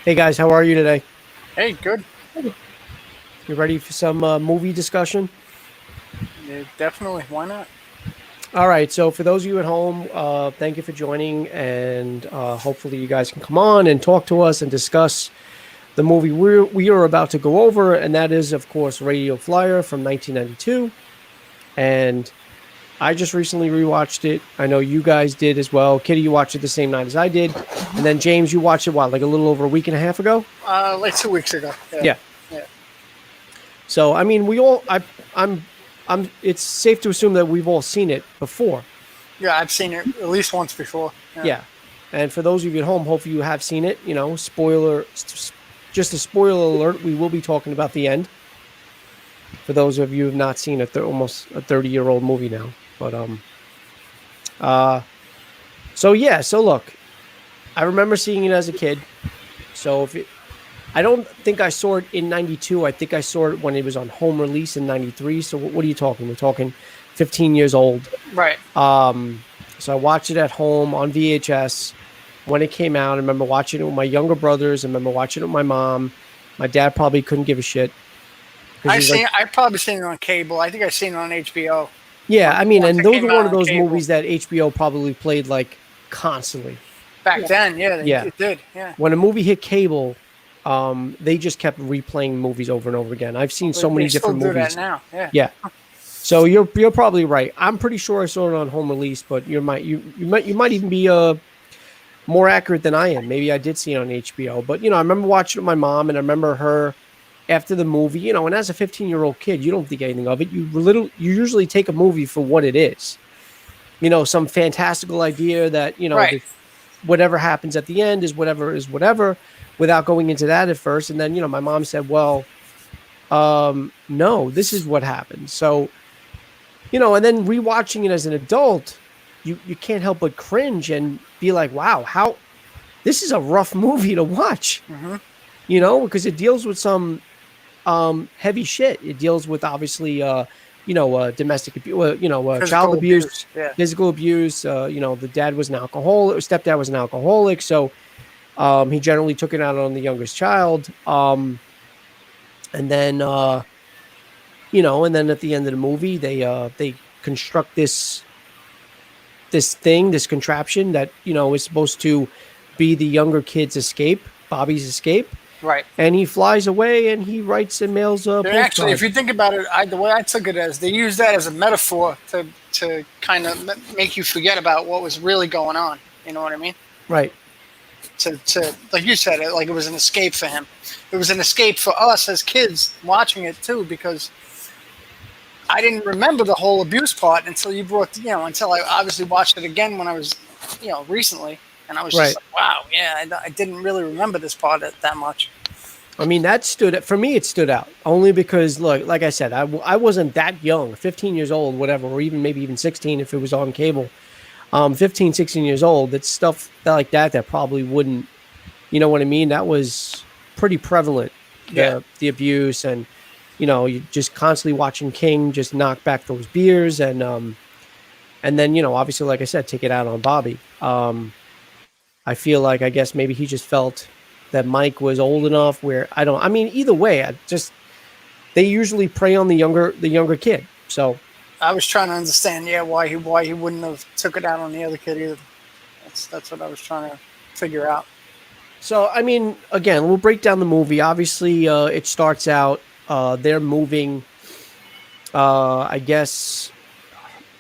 Hey guys, how are you today? Hey, good. You ready for some movie discussion? Yeah, definitely. Why not? All right, so for those of you at home, thank you for joining, and hopefully you guys can come on and talk to us and discuss the movie we are about to go over, and that is, of course, Radio Flyer from 1992. And I just recently rewatched it. I know you guys did as well. Kitty, you watched it the same night as I did, and then James, you watched it what, like a little over a week and a half ago? Like 2 weeks ago. Yeah, Yeah. yeah, So I mean, we all, I'm. It's safe to assume that we've all seen it before. yeah. I've seen it at least once before. Yeah. Yeah. And for those of you at home, hopefully you have seen it. You know, just a spoiler alert. We will be talking about the end. For those of you who have not seen it, they're almost a 30-year-old movie now. But uh, so yeah. So look, I remember seeing it as a kid. So I don't think I saw it in '92. I think I saw it when it was on home release in '93. So what are you talking? We're talking 15 years old. Right. So I watched it at home on VHS when it came out. I remember watching it with my younger brothers. I remember watching it with my mom. My dad probably couldn't give a shit because he's like, I probably seen it on cable. I think I seen it on HBO yeah. I mean, once and it those came are one out of on those cable. movies that HBO probably played like constantly. Back then, yeah, Yeah, it did. Yeah. when a movie hit cable, they just kept replaying movies over and over again. I've seen Well, so they many still different do that movies. now. Yeah. Yeah. So you're probably right. I'm pretty sure I saw it on home release, but you might even be more accurate than I am. Maybe I did see it on HBO, but I remember watching it with my mom, and I remember her after the movie. And as a 15-year-old kid, you don't think anything of it. You usually take a movie for what it is. Some fantastical idea that Right. whatever happens at the end is whatever, without going into that at first. And then my mom said, "Well, no, this is what happened." So and then rewatching it as an adult, you can't help but cringe and be like, "Wow, how this is a rough movie to watch." Hmm. Because it deals with some heavy shit. It deals with obviously domestic abuse, child Physical abuse, abuse. Yeah. physical abuse. The dad was an alcoholic, stepdad was an alcoholic, so he generally took it out on the youngest child. And then and then at the end of the movie, they construct this contraption that is supposed to be the younger kid's escape, Bobby's escape, Right. and he flies away and he writes and mails a They're actually, if postcard. you think about it, the way I took it as they use that as a metaphor to kind of make you forget about what was really going on. You know what I mean? Right. To like you said, like it was an escape for him. It was an escape for us as kids watching it too, because I didn't remember the whole abuse part until you brought, until I obviously watched it again when I was, recently, and I was Right. just like, wow, yeah, I didn't really remember this part that much. I mean, that stood for me. It stood out only because, look, like I said, I wasn't that young, 15 years old, whatever, or even maybe even 16 if it was on cable. 15, 16 years old. That's stuff like that probably wouldn't, you know what I mean? That was pretty prevalent. Yeah, The abuse, and you just constantly watching King just knock back those beers, and then obviously, like I said, take it out on Bobby. I feel like, I guess maybe he just felt that Mike was old enough where I mean, either way, they usually prey on the younger kid. So I was trying to understand, yeah, why he wouldn't have took it out on the other kid either. That's what I was trying to figure out. I mean, again, we'll break down the movie. Obviously, it starts out, they're moving. I guess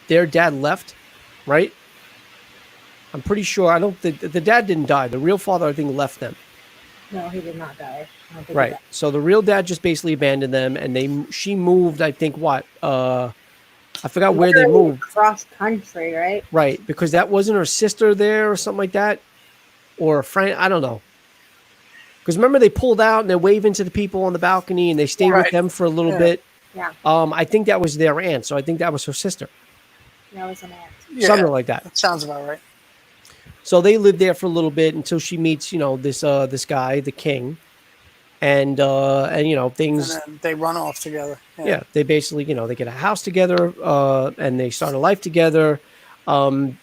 their dad left, right? I'm pretty sure. I don't. The dad didn't die. The real father, I think, left them. No, he did not die. I don't think he Right. died. So the real dad just basically abandoned them, and she moved. I think what? I forgot where they Literally moved. cross country, right? Right, because that wasn't her sister there or something like that, or a friend. I don't know. Because remember, they pulled out and they're waving to the people on the balcony, and they stay with Right. them for a little Yeah. bit. Yeah, I think that was their aunt, so I think that was her sister, that was an aunt. Yeah, something like that. that sounds about right. So they lived there for a little bit until she meets, this guy, the king, and And things. then they run off together. Yeah. Yeah, they basically, they get a house together, and they start a life together.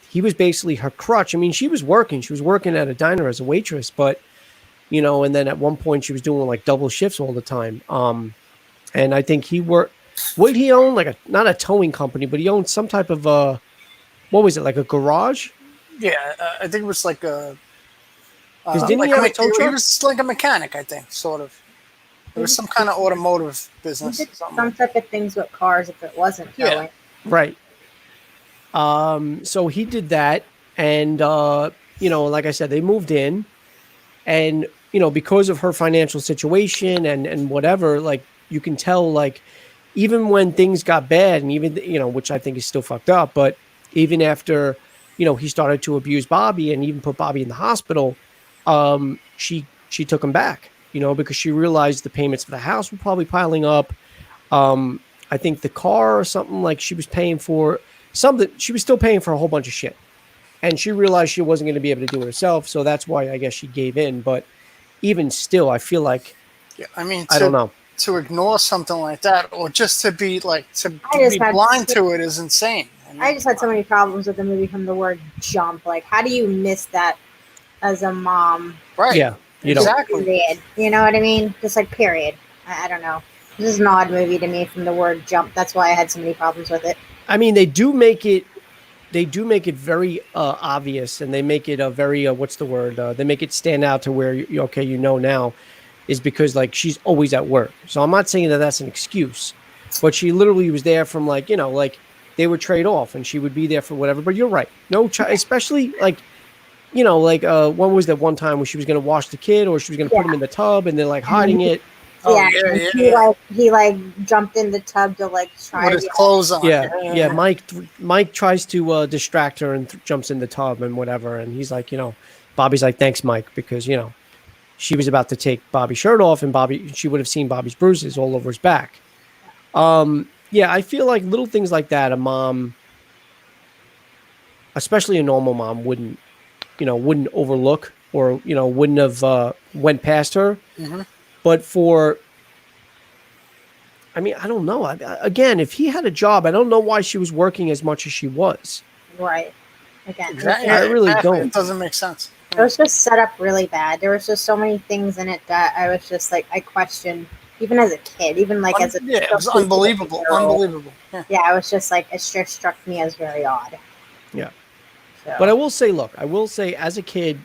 He was basically her crutch. I mean, she was working. She was working at a diner as a waitress, but and then at one point she was doing like double shifts all the time. And I think what he owned, like not a towing company, but he owned some type of what was it, like a garage? Yeah, I think it was like a. Because didn't Like he have a tow he truck? was like a mechanic, I think, sort of. It was some kind of automotive He business. did Something some like type of things with cars if it wasn't Yeah. towing. Right. So he did that, and like I said, they moved in, and because of her financial situation and whatever, like you can tell, like even when things got bad, and even which I think is still fucked up, but even after he started to abuse Bobby and even put Bobby in the hospital, she took him back, because she realized the payments for the house were probably piling up. I think the car or something, like she was paying for something. She was still paying for a whole bunch of shit. And she realized she wasn't going to be able to do it herself. So that's why I guess she gave in. But even still, I feel like, yeah, I mean, I don't know. to ignore something like that, or just to be like to I just be had blind to it is insane. I just had so many problems with the movie from the word jump. Like, how do you miss that as a mom? Right. Yeah, you don't. Exactly. Period. You know what I mean? Just like period. I don't know. This is an odd movie to me from the word jump. That's why I had so many problems with it. I mean, they do make it very obvious, and they make it a very what's the word? They make it stand out to where okay, now is because like she's always at work. So I'm not saying that that's an excuse, but she literally was there from like like they would trade off, and she would be there for whatever. But you're right, no, especially like when was that one time where she was going to wash the kid, or she was going to put him in the tub, and they're like hiding it. Oh, yeah, yeah, and yeah. he jumped in the tub to like try With to his get clothes on. Yeah. Mike tries to distract her and jumps in the tub and whatever, and he's like, Bobby's like, thanks, Mike, because she was about to take Bobby's shirt off, and she would have seen Bobby's bruises all over his back. Yeah, I feel like little things like that, a mom, especially a normal mom, wouldn't overlook, or wouldn't have went past her. Mm-hmm. But I mean, I don't know. Again, if he had a job, I don't know why she was working as much as she was. right. Again, Exactly. I really don't. It doesn't make sense. it was just set up really bad. There was just so many things in it that I was just like, I questioned, even as a kid, even like as a It was unbelievable. Unbelievable. Yeah. Yeah, I was just like, it just struck me as very odd. Yeah. So, But I will say, as a kid,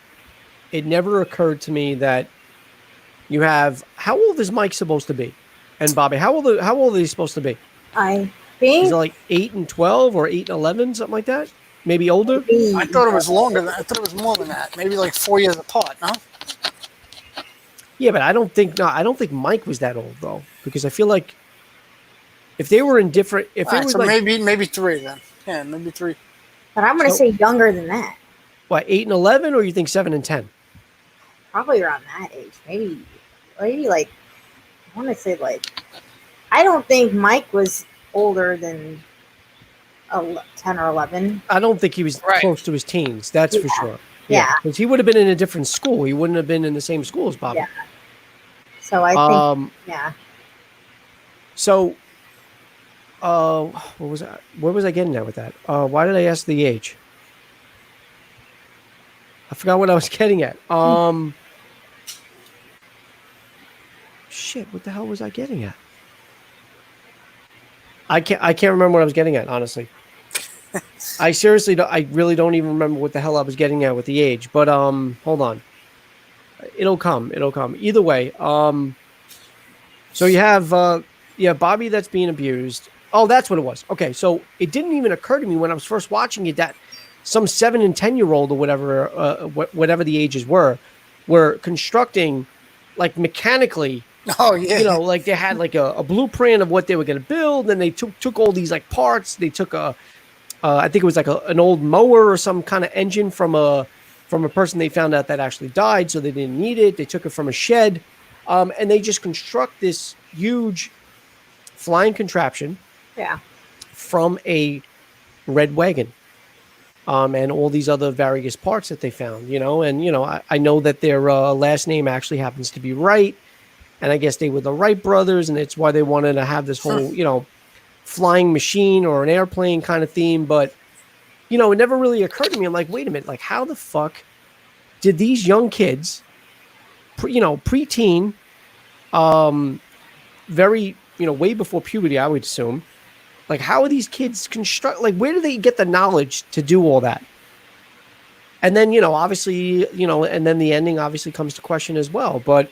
it never occurred to me that you have. How old is Mike supposed to be? And Bobby, how old are they supposed to be? I Is think it like 8 and 12 or 8 and 11, something like that? Maybe older? I thought it was longer than I thought it was more than that. Maybe like 4 years apart, no? Yeah, but I don't think Mike was that old though, because I feel like if they were in different, if All it right, was so like maybe 3 then. Yeah, maybe 3. but I'm going to say younger than that. what, 8 and 11, or you think 7 and 10? Probably around that age. Maybe like, I want to say like, I don't think Mike was older than 10 or 11. I don't think he was Right. close to his teens. That's for sure. Yeah. Because he would have been in a different school. He wouldn't have been in the same school as Bobby. Yeah. So I think, yeah. So, what was I? Where was I getting at with that? Why did I ask the age? I forgot what I was getting at. Shit, what the hell was I getting at? I can't remember what I was getting at, honestly. I really don't even remember what the hell I was getting at with the age. But hold on, it'll come. Either way, so you have Bobby that's being abused. Oh, that's what it was. Okay, so it didn't even occur to me when I was first watching it that some 7 and 10-year-old or whatever, whatever the ages were constructing, like mechanically. Oh yeah. Like they had like a blueprint of what they were going to build, and they took all these like parts. They took I think it was like an old mower or some kind of engine from a person they found out that actually died, so they didn't need it. They took it from a shed, and they just construct this huge flying contraption. Yeah. From a red wagon, and all these other various parts that they found. I know that their last name actually happens to be Wright, and I guess they were the Wright brothers, and it's why they wanted to have this whole flying machine or an airplane kind of theme. But it never really occurred to me. I'm like, wait a minute, like how the fuck did these young kids preteen, very, way before puberty, I would assume. Like, how are these kids construct? Like, where do they get the knowledge to do all that? And then, obviously, and then the ending obviously comes to question as well. But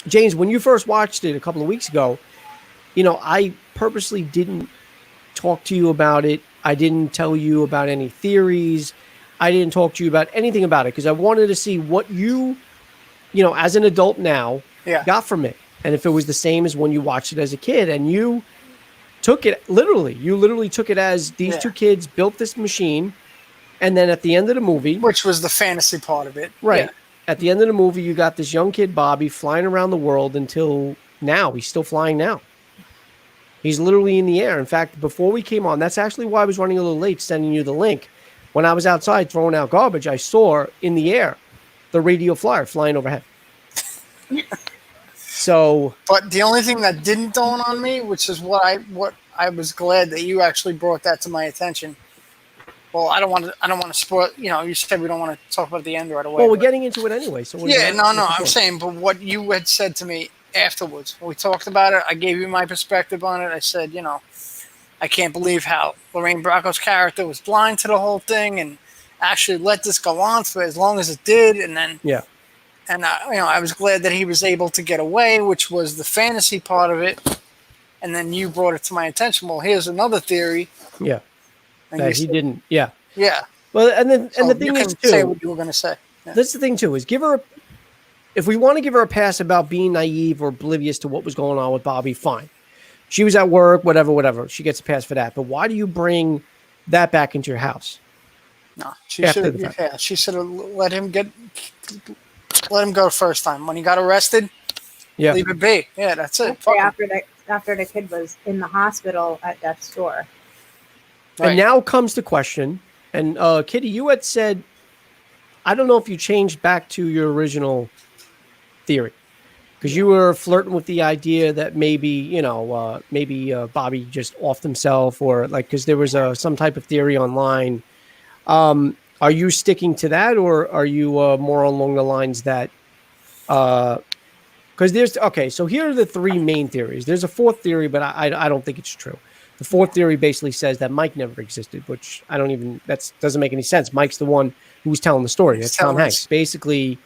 James, when you first watched it a couple of weeks ago, I purposely didn't talk to you about it. I didn't tell you about any theories. I didn't talk to you about anything about it because I wanted to see what you, as an adult now, got from it. And if it was the same as when you watched it as a kid, and you took it literally, took it as these two kids built this machine. And then at the end of the movie, which was the fantasy part of it. Right. Yeah. At the end of the movie, you got this young kid, Bobby, flying around the world until now. He's still flying now. He's literally in the air. In fact, before we came on, that's actually why I was running a little late sending you the link. When I was outside throwing out garbage, I saw in the air the radio flyer flying overhead. So, but the only thing that didn't dawn on me, which is what I was glad that you actually brought that to my attention. Well, I don't want to spoil. You said we don't want to talk about the end right away. Well, we're getting into it anyway. So I'm saying, but what you had said to me afterwards, when we talked about it, I gave you my perspective on it. I said, I can't believe how Lorraine Bracco's character was blind to the whole thing and actually let this go on for as long as it did, and then and I was glad that he was able to get away, which was the fantasy part of it. And then you brought it to my attention. Well, here's another theory. Yeah. That he didn't. Yeah. Yeah. Well, and the thing is too. Say what you were going to say. Yeah. That's the thing too. Is if we want to give her a pass about being naive or oblivious to what was going on with Bobby, fine. She was at work, whatever. She gets a pass for that. But why do you bring that back into your house? No, she should have let him go the first time when he got arrested. Yeah. Leave it be. Yeah, that's it. After the kid was in the hospital at death's door. Right. And now comes the question, and Kitty, you had said, I don't know if you changed back to your original theory, because you were flirting with the idea that maybe Bobby just offed himself, or because there was some type of theory online. Are you sticking to that, or are you more along the lines that, because so here are the three main theories. There's a fourth theory, but I don't think it's true. The fourth theory basically says that Mike never existed, which that doesn't make any sense. Mike's the one who was telling the story. That's Tom Hanks. Basically,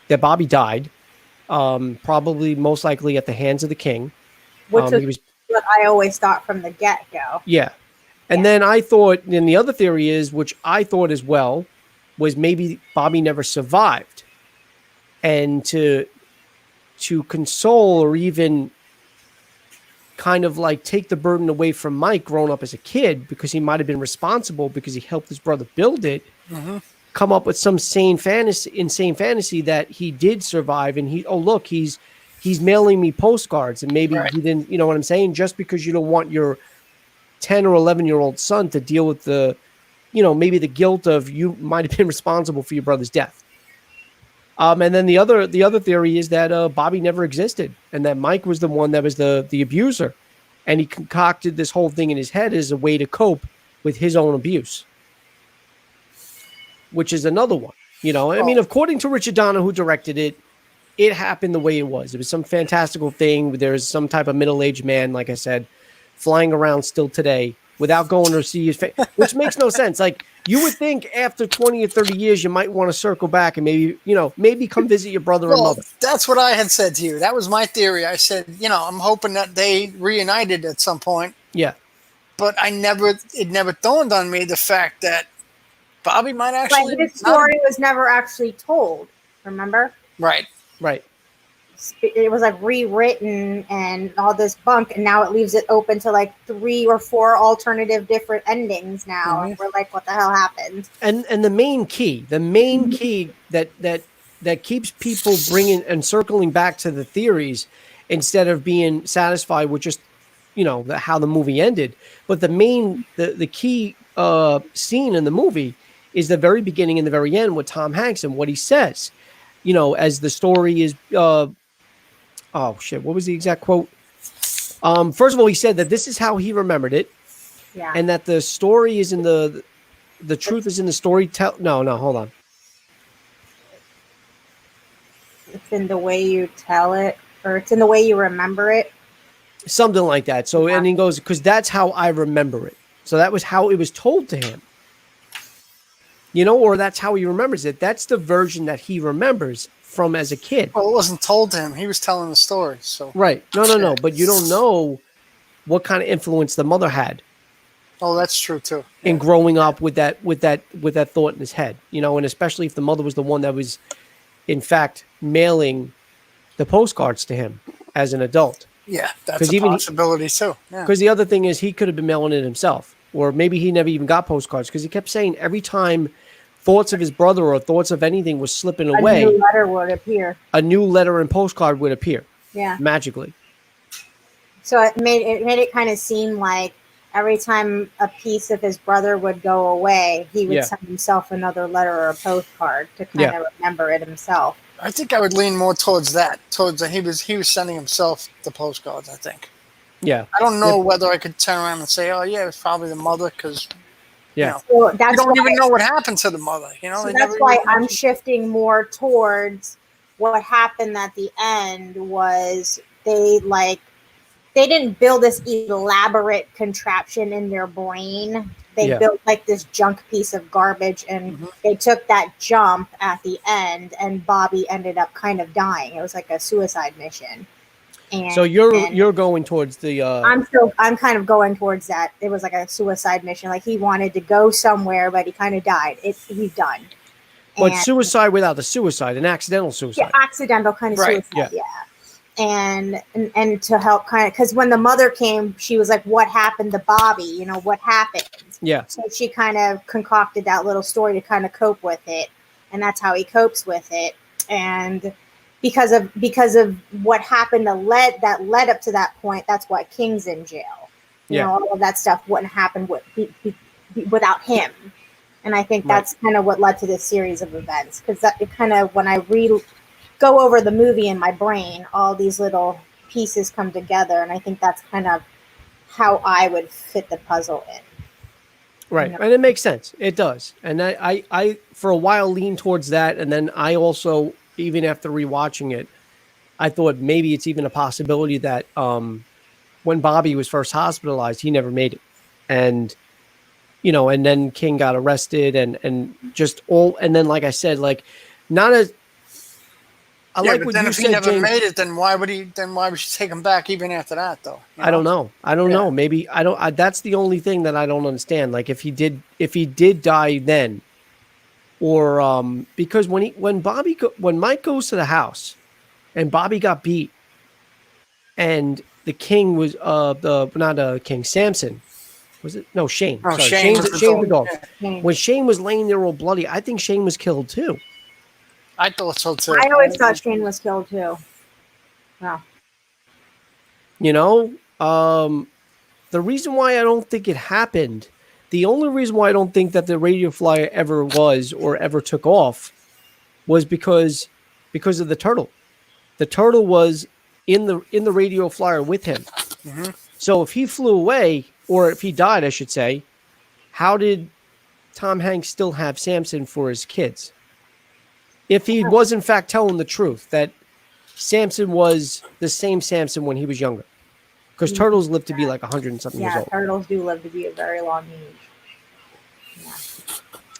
that Bobby died, probably most likely at the hands of the king. Which was what I always thought from the get-go. Yeah. And then I thought, and the other theory is, which I thought as well, was maybe Bobby never survived. And to console or even kind of take the burden away from Mike growing up as a kid, because he might have been responsible because he helped his brother build it, come up with some insane fantasy that he did survive, and he's mailing me postcards, and maybe he didn't, you know what I'm saying? Just because you don't want your 10 or 11-year-old son to deal with the, maybe the guilt of you might have been responsible for your brother's death. And then the other theory is that Bobby never existed, and that Mike was the one that was the abuser, and he concocted this whole thing in his head as a way to cope with his own abuse, which is another one. I mean, according to Richard Donner, who directed it, it happened the way it was. It was some fantastical thing. There's some type of middle-aged man, like I said, flying around still today without going to see his face, which makes no sense. You would think after 20 or 30 years, you might want to circle back and maybe come visit your brother and mother. That's what I had said to you. That was my theory. I said, I'm hoping that they reunited at some point. Yeah. But it never dawned on me the fact that Bobby might actually. His story was never actually told. Remember? Right. It was rewritten and all this bunk, and now it leaves it open to 3 or 4 alternative different endings now. And we're what the hell happened? And the main key that keeps people bringing and circling back to the theories instead of being satisfied with just how the movie ended. But the key scene in the movie is the very beginning and the very end with Tom Hanks and what he says. As the story is. Oh shit! What was the exact quote? First of all, he said that this is how he remembered it, and that the story is in the truth is in the story. No, hold on. it's in the way you tell it, or it's in the way you remember it. Something like that. So, Yeah. and he goes, because that's how I remember it. So that was how it was told to him. You know, or that's how he remembers it. That's the version that he remembers from as a kid. Well, it wasn't told to him. He was telling the story. So Right. No. But you don't know what kind of influence the mother had oh, that's true too. in growing up with that thought in his head. You know, and especially if the mother was the one that was, in fact, mailing the postcards to him as an adult. Yeah, that's 'Cause a even possibility too. Yeah. Because the other thing is he could have been mailing it himself, or maybe he never even got postcards because he kept saying every time thoughts of his brother or thoughts of anything was slipping away, A new letter would appear. a new letter and postcard would appear Yeah. magically. So it made it kind of seem like every time a piece of his brother would go away, he would Yeah. send himself another letter or a postcard to kind of remember it himself. I think I would lean more towards that. Towards that he was sending himself the postcards. I think. Yeah. I don't know whether I could turn around and say, "Oh yeah, it was probably the mother," because Yeah. So you that's don't why, even know what happened to the mother. You know, so they that's never why even I'm mentioned- shifting more towards what happened at the end was they didn't build this elaborate contraption in their brain. They Yeah. built like this junk piece of garbage, and they took that jump at the end, and Bobby ended up kind of dying. It was like a suicide mission. And So you're going towards the I'm kind of going towards that. It was like a suicide mission. Like he wanted to go somewhere, but he kind of died. He's done. but And- suicide without the suicide, an accidental suicide. yeah, accidental kind of Right, suicide. Yeah. And to help kind of, because when the mother came, she was like, "What happened to Bobby? You know, what happened?" Yeah. So she kind of concocted that little story to kind of cope with it, and that's how he copes with it. And because of what happened that led up to that point, that's why King's in jail. You Yeah. know, all of that stuff wouldn't happen without him. And I think that's kind of what led to this series of events, because that it kind of, when I go over the movie in my brain, all these little pieces come together, and I think that's kind of how I would fit the puzzle in. Right. You know? And it makes sense. It does. And I for a while leaned towards that. And then I also, even after rewatching it, I thought maybe it's even a possibility that when Bobby was first hospitalized, he never made it. And, you know, and then King got arrested and just all, and then, like I said, like not as, I Yeah, like but what then you if he said, never James. made it, then why would he? Then why would she take him back even after that, though? You I don't know. I don't Yeah. know. Maybe I don't. That's the only thing that I don't understand. Like if he did die then, or because when Mike goes to the house, and Bobby got beat, and the king was the not King Samson, was it? No, Shane. Oh, Sorry, Shane was Shane's the the dog. dog. When Shane was laying there all bloody, I think Shane was killed too. I thought so too. I always thought Shane was killed too. Wow. You know, the reason why I don't think it happened, the only reason why I don't think that the radio flyer ever was or ever took off was because of the turtle. The turtle was in the radio flyer with him. So if he flew away, or if he died, I should say, how did Tom Hanks still have Samson for his kids? If he was in fact telling the truth that Samson was the same Samson when he was younger. Because turtles live to be like 100 and something years Yeah, old. turtles do live to be a very long age. Yeah.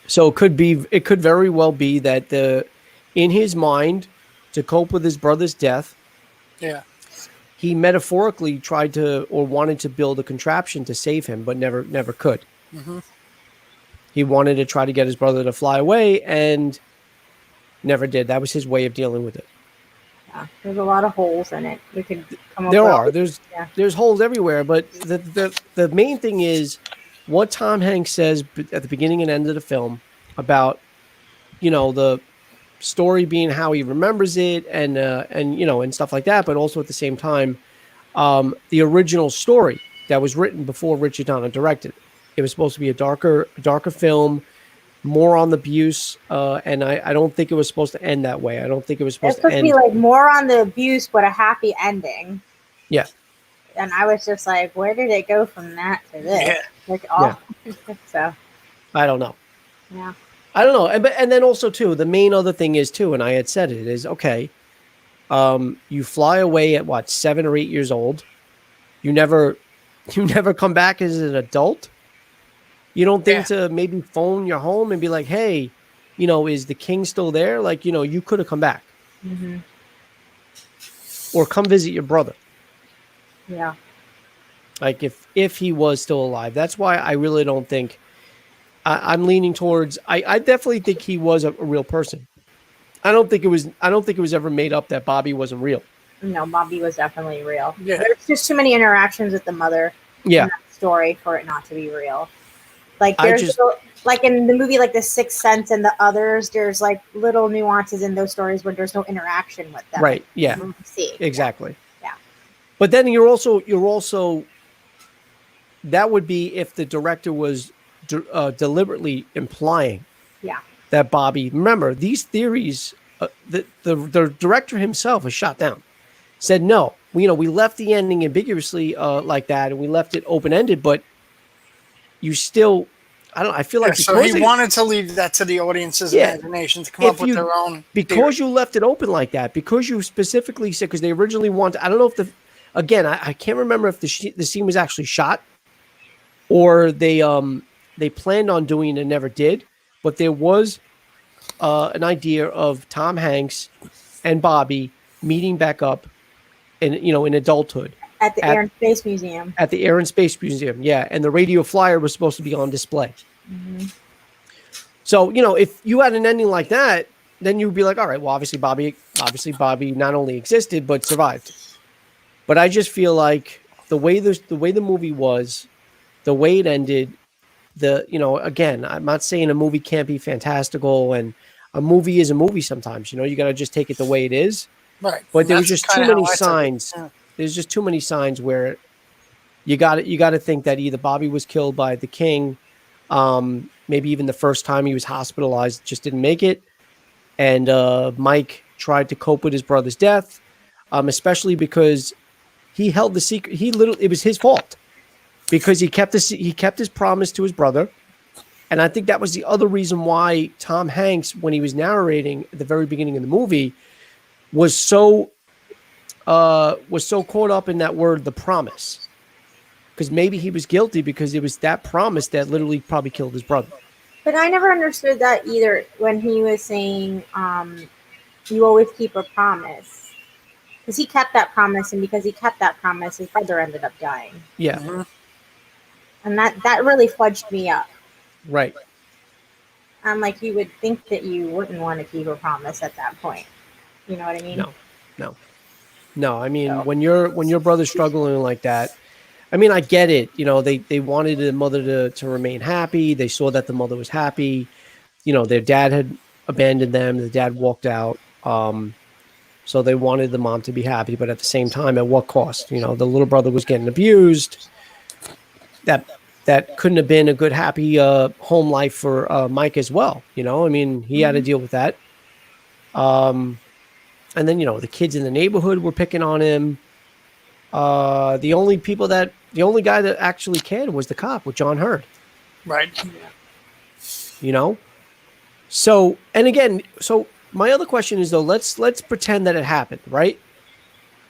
So it could very well be that in his mind, to cope with his brother's death, Yeah. he metaphorically tried to or wanted to build a contraption to save him, but never could. He wanted to try to get his brother to fly away and never did. That was his way of dealing with it. Yeah, there's a lot of holes in it. We could come up There with are. There's holes everywhere, but the main thing is what Tom Hanks says at the beginning and end of the film about, you know, the story being how he remembers it and you know, and stuff like that, but also at the same time, the original story that was written before Richard Donner directed it. It was supposed to be a darker film, more on the abuse, and I don't think it was supposed to end that way. I don't think it was It's supposed to supposed to end. be like more on the abuse, but a happy ending. Yeah. And I was just like, where did it go from that to this? Yeah. Like, oh, so I don't know. yeah. I don't know. And then also too, the main other thing is too, and I had said it is okay. You fly away at what, 7 or 8 years old. You never come back as an adult. You don't think to maybe phone your home and be like, hey, is the king still there? Like, you could have come back. Mm-hmm. Or come visit your brother. Yeah. Like if he was still alive. That's why I really don't think I'm leaning towards. I definitely think he was a real person. I don't think it was ever made up that Bobby wasn't real. No, Bobby was definitely real. Yeah. There's just too many interactions with the mother Yeah. in that story for it not to be real. Like like in the movie, like The Sixth Sense and the others, there's like little nuances in those stories where there's no interaction with them. Right. Yeah. See. Exactly. Yeah. But then you're also that would be if the director was deliberately implying that Bobby. Remember, these theories, the director himself was shot down. Said no, we left the ending ambiguously like that, and we left it open ended. But you still, I feel like so he wanted to leave that to the audience's imagination to come up with their own. Because you left it open like that, because you specifically said, because they originally wanted. I don't know if I can't remember if the scene was actually shot, or they planned on doing it and never did. But there was an idea of Tom Hanks and Bobby meeting back up in adulthood. At the Air and Space Museum. At the Air and Space Museum, yeah. And the radio flyer was supposed to be on display. Mm-hmm. So, if you had an ending like that, then you'd be like, all right, well, obviously Bobby not only existed, but survived. But I just feel like the way the movie was, the way it ended, again, I'm not saying a movie can't be fantastical, and a movie is a movie sometimes, you got to just take it the way it is. Right. But there was just too many signs. Yeah. There's just too many signs where you got to think that either Bobby was killed by the king, maybe even the first time he was hospitalized, just didn't make it, and Mike tried to cope with his brother's death, especially because he held the secret. It was his fault because he kept his promise to his brother, and I think that was the other reason why Tom Hanks, when he was narrating at the very beginning of the movie, was so caught up in that word, the promise, because maybe he was guilty because it was that promise that literally probably killed his brother. But I never understood that either when he was saying, you always keep a promise. Because he kept that promise, and because he kept that promise, his brother ended up dying. Yeah. Mm-hmm. And that really fudged me up. Right. I'm like, you would think that you wouldn't want to keep a promise at that point. You know what I mean? No. I mean, when your brother's struggling like that, I mean, I get it. They wanted the mother to remain happy. They saw that the mother was happy. Their dad had abandoned them. The dad walked out. So they wanted the mom to be happy, but at the same time, at what cost? The little brother was getting abused. That couldn't have been a good, happy home life for Mike as well. I mean, he had to deal with that. And then, the kids in the neighborhood were picking on him. The only guy that actually cared was the cop with John Hurd. Right. So, and again, my other question is though, let's pretend that it happened, right?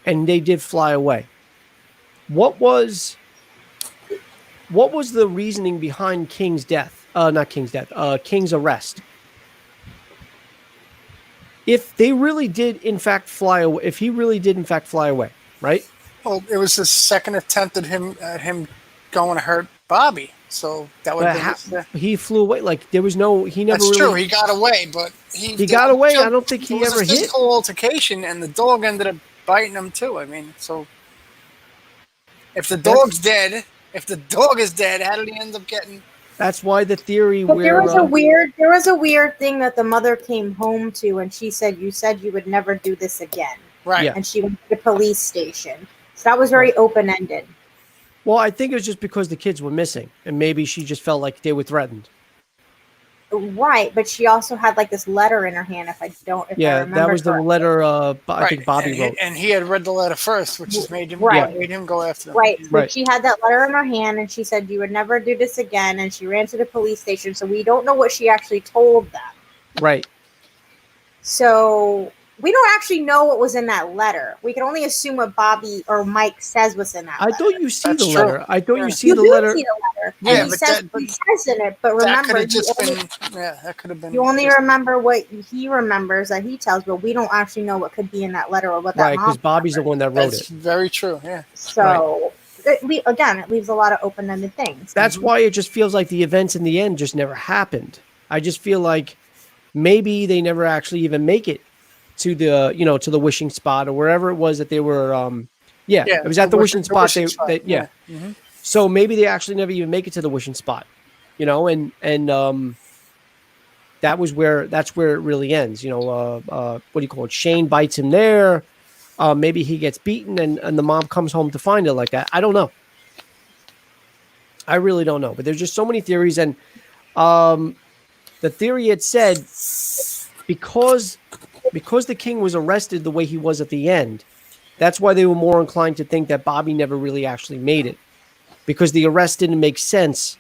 And they did fly away. What was the reasoning behind King's death? Not King's death, King's arrest. If they really did in fact fly away, if he really did in fact fly away, right? Well, it was his second attempt at him going to hurt Bobby. So that would he flew away. Like there was no. He never. That's really, true. He got away, but he got away. I don't think he ever hit. It was a physical altercation, and the dog ended up biting him too. I mean, so if the dog is dead, how did he end up getting? That's why the theory. But there was a weird thing that the mother came home to, and she said, "You said you would never do this again." Right. Yeah. And she went to the police station. So that was very open-ended. Well, I think it was just because the kids were missing, and maybe she just felt like they were threatened. Right, but she also had like this letter in her hand. If I remember that was correctly. the letter. I think Bobby wrote, and he had read the letter first, which just made him go after them. Right, but she had that letter in her hand, and she said you would never do this again, and she ran to the police station. So we don't know what she actually told them. Right. So we don't actually know what was in that letter. We can only assume what Bobby or Mike says was in that I letter. thought you see That's the true. letter. I thought Yeah. you see You the do letter. see the letter, Yeah, and but he says in it. But that could remember, have just you only, been. Yeah, that could have been. you only just- remember what he remembers that he tells, but we don't actually know what could be in that letter or what that Right, because mom Bobby's the remembers. one that wrote That's it. very true. Yeah. So again, it leaves a lot of open-ended things. That's why it just feels like the events in the end just never happened. I just feel like maybe they never actually even make it to the, you know, to the wishing spot or wherever it was that they were. Yeah, Yeah, it was at the wishing spot. wishing spot. Yeah. Mhm. So maybe they actually never even make it to the wishing spot, you know, and that's where it really ends. You know, what do you call it? Shane bites him there. Maybe he gets beaten and the mom comes home to find it like that. I don't know. I really don't know. But there's just so many theories, and the theory had said because the king was arrested the way he was at the end, that's why they were more inclined to think that Bobby never really actually made it, because the arrest didn't make sense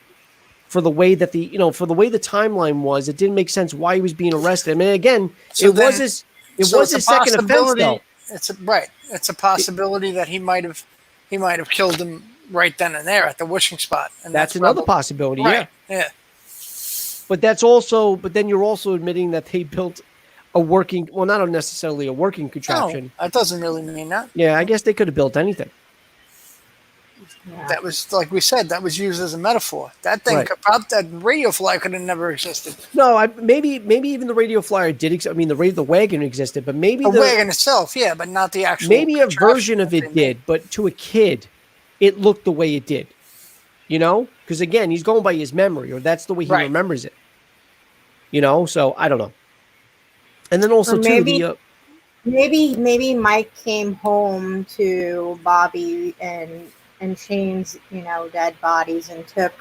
for the way that for the way the timeline was. It didn't make sense why he was being arrested. I mean, again, So it then- was his so was it's a his second offense possibility- though. It's a possibility that he might have killed him right then and there at the wishing spot. And That's another probably- possibility. Right. Yeah. Yeah. But then you're also admitting that they built a working, well, not necessarily a working contraption. No, that doesn't really mean that. Yeah, I guess they could have built anything. Yeah. That was, like we said, that was used as a metaphor. That thing, Right. that radio fly could have never existed. No, maybe even the radio flyer did exist. I mean, the wagon existed, but maybe The wagon itself, yeah, but not the actual. maybe a contraption version of that it they made. did, but to a kid, it looked the way it did. You know, because again, he's going by his memory, or that's the way he Right. remembers it. You know, so I don't know. And then also Or maybe- too, Maybe Mike came home to Bobby and Shane's, dead bodies, and took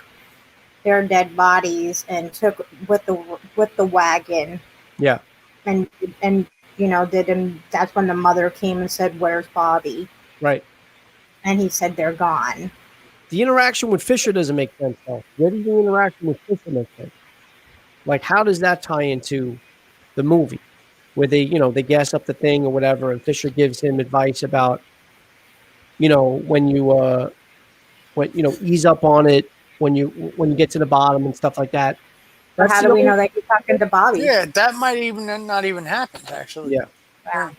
their dead bodies and took with the wagon, yeah, and that's when the mother came and said, "Where's Bobby?" right. And he said, "They're gone." The interaction with Fisher doesn't make sense though. Where does the interaction with Fisher make sense? Like, how does that tie into the movie, where they gas up the thing or whatever, and Fisher gives him advice about, when you ease up on it when you get to the bottom and stuff like that. But how the do we only- know that he's talking to Bobby? Yeah, that might even not even happen actually. Yeah, Yeah.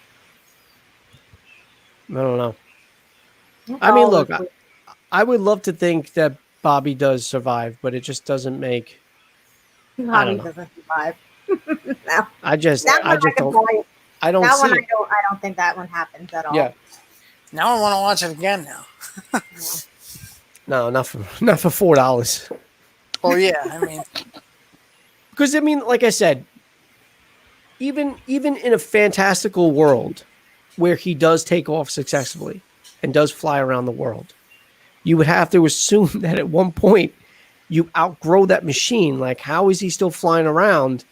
I don't know. That's I mean, all look, this- I would love to think that Bobby does survive, but it just doesn't make. Bobby know. doesn't survive. No. I just That one I don't. can tell you. I don't That see one it. I don't think that one happens at all. Yeah, Now I want to watch it again now. no, not for $4. Oh yeah, I mean, Because I mean, like I said, even in a fantastical world where he does take off successfully and does fly around the world, you would have to assume that at one point you outgrow that machine. Like, how is he still flying around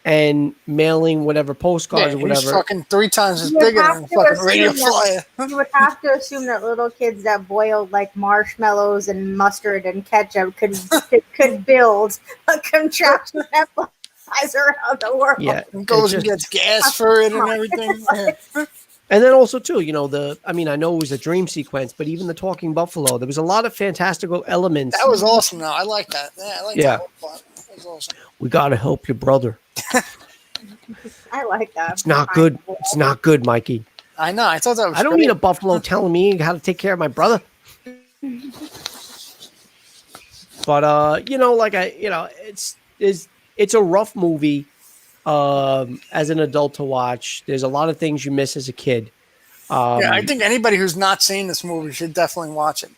and mailing whatever postcards yeah, or whatever? he's fucking 3 times as You would bigger have than the to fucking assume radio that- flyer. You would have to assume that little kids that boiled like marshmallows and mustard and ketchup could build a contraption that flies around the world. Yeah, And goes it and just- gets gas for it and everything. Yeah. And then also too, I mean, I know it was a dream sequence, but even the talking buffalo, there was a lot of fantastical elements. That was awesome. Though I like that. Yeah, I like Yeah. that whole plot. That was awesome. We got to help your brother. I like that. It's not good. It's not good, Mikey. I know. I thought that was. I don't great. need a buffalo telling me how to take care of my brother. But it's a rough movie as an adult to watch. There's a lot of things you miss as a kid. Yeah, I think anybody who's not seen this movie should definitely watch it.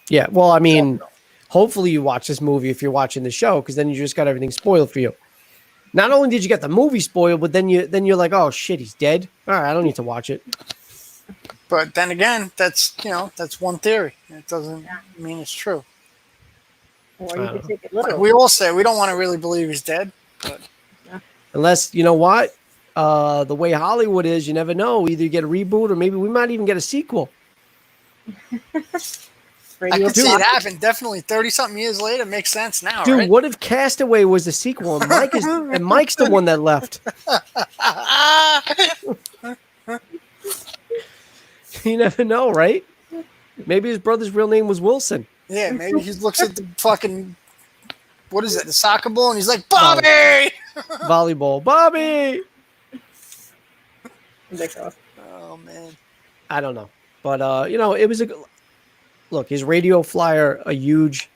Yeah, well, I mean, Definitely. hopefully you watch this movie if you're watching the show, because then you just got everything spoiled for you. Not only did you get the movie spoiled, but then you're like, oh shit, he's dead. All right, I don't need to watch it. But then again, that's one theory. It doesn't mean it's true. Or you could take it Like literally. we all say, we don't want to really believe he's dead. But Unless, you know what? The way Hollywood is, you never know. Either you get a reboot or maybe we might even get a sequel. I Radio could see Flyer. it happen. Definitely 30-something years later makes sense now, Dude, right? what if Castaway was the sequel and Mike's the one that left? You never know, right? Maybe his brother's real name was Wilson. Yeah, maybe he looks at the fucking, what is it, the soccer ball, and he's like, Bobby! Volleyball. Bobby! Ridiculous. Oh, man. I don't know. But, it was look, his Radio Flyer, a huge,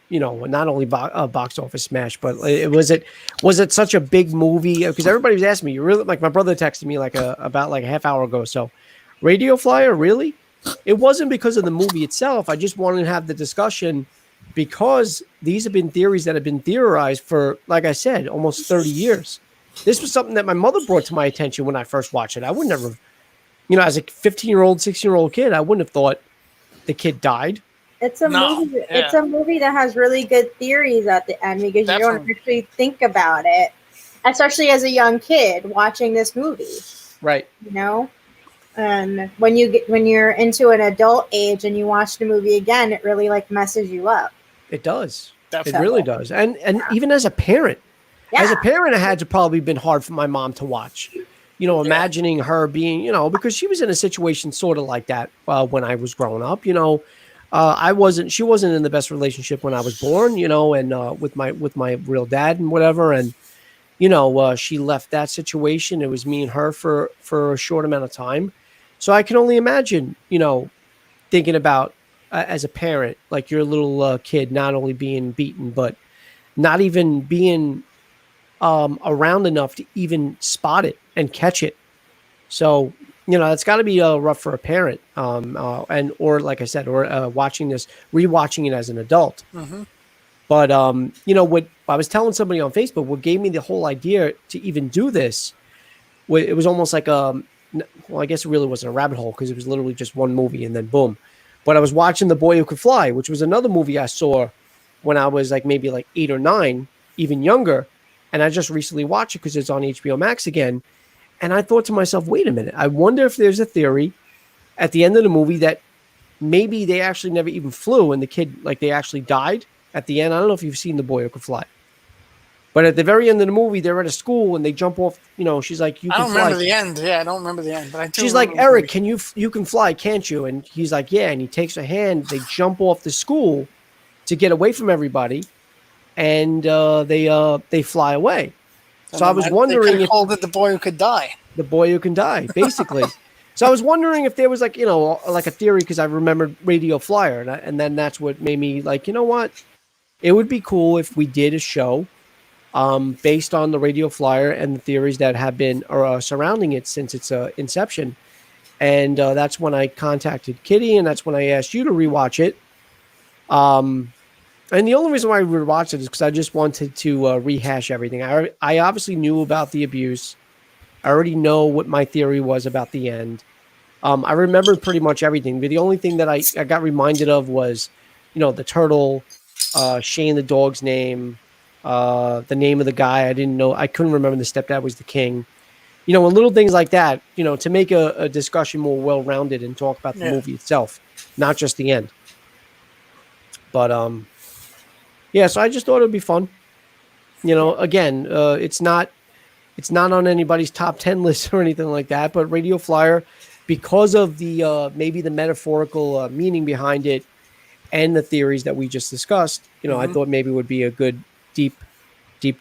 not only box office smash, but was it such a big movie? Because everybody was asking me, you really, like my brother texted me about a half hour ago. So Radio Flyer, really? It wasn't because of the movie itself. I just wanted to have the discussion because these have been theories that have been theorized for, like I said, almost 30 years. This was something that my mother brought to my attention when I first watched it. I would never, as a 15-year-old, 16-year-old kid, I wouldn't have thought the kid died. It's a movie. Yeah. It's a movie that has really good theories at the end because you don't actually think about it, especially as a young kid watching this movie. Right. And when you're into an adult age and you watch the movie again, it really messes you up. It does. Definitely. It really does. And even as a parent, it had to probably been hard for my mom to watch. Imagining her being, because she was in a situation sort of like that when I was growing up. She wasn't in the best relationship when I was born, and with my real dad and whatever. And, she left that situation. It was me and her for a short amount of time. So I can only imagine, thinking about as a parent, like your little kid, not only being beaten, but not even being around enough to even spot it and catch it. So, it's got to be rough for a parent, or like I said, or rewatching it as an adult. Mm-hmm. But what I was telling somebody on Facebook, what gave me the whole idea to even do this, it was almost like I guess it really wasn't a rabbit hole because it was literally just one movie and then boom. But I was watching The Boy Who Could Fly, which was another movie I saw when I was maybe 8 or 9, even younger, and I just recently watched it because it's on HBO Max again. And I thought to myself, wait a minute, I wonder if there's a theory at the end of the movie that maybe they actually never even flew and the kid, they actually died at the end. I don't know if you've seen The Boy Who Could Fly. But at the very end of the movie, they're at a school and they jump off, she's like, you can fly. I don't remember the end. Yeah, I don't remember the end. But I do. She's like, Eric, you can fly, can't you? And he's like, yeah. And he takes her hand. They jump off the school to get away from everybody. And they fly away. So I was wondering if called it The Boy Who Could Die. The Boy Who Can Die, basically. So I was wondering if there was like a theory because I remembered Radio Flyer, and then that's what made me like, what? It would be cool if we did a show based on the Radio Flyer and the theories that have been surrounding it since its inception. And that's when I contacted Kitty, and that's when I asked you to rewatch it. And the only reason why I rewatched it is because I just wanted to rehash everything. I obviously knew about the abuse. I already know what my theory was about the end. I remembered pretty much everything. But the only thing that I got reminded of was, the turtle, Shane the dog's name, the name of the guy. I didn't know. I couldn't remember the stepdad was the king. And little things like that, to make a discussion more well-rounded and talk about the movie itself, not just the end. But, so I just thought it would be fun. Again, it's not on anybody's top 10 list or anything like that, but Radio Flyer, because of the maybe the metaphorical meaning behind it and the theories that we just discussed, I thought maybe it would be a good deep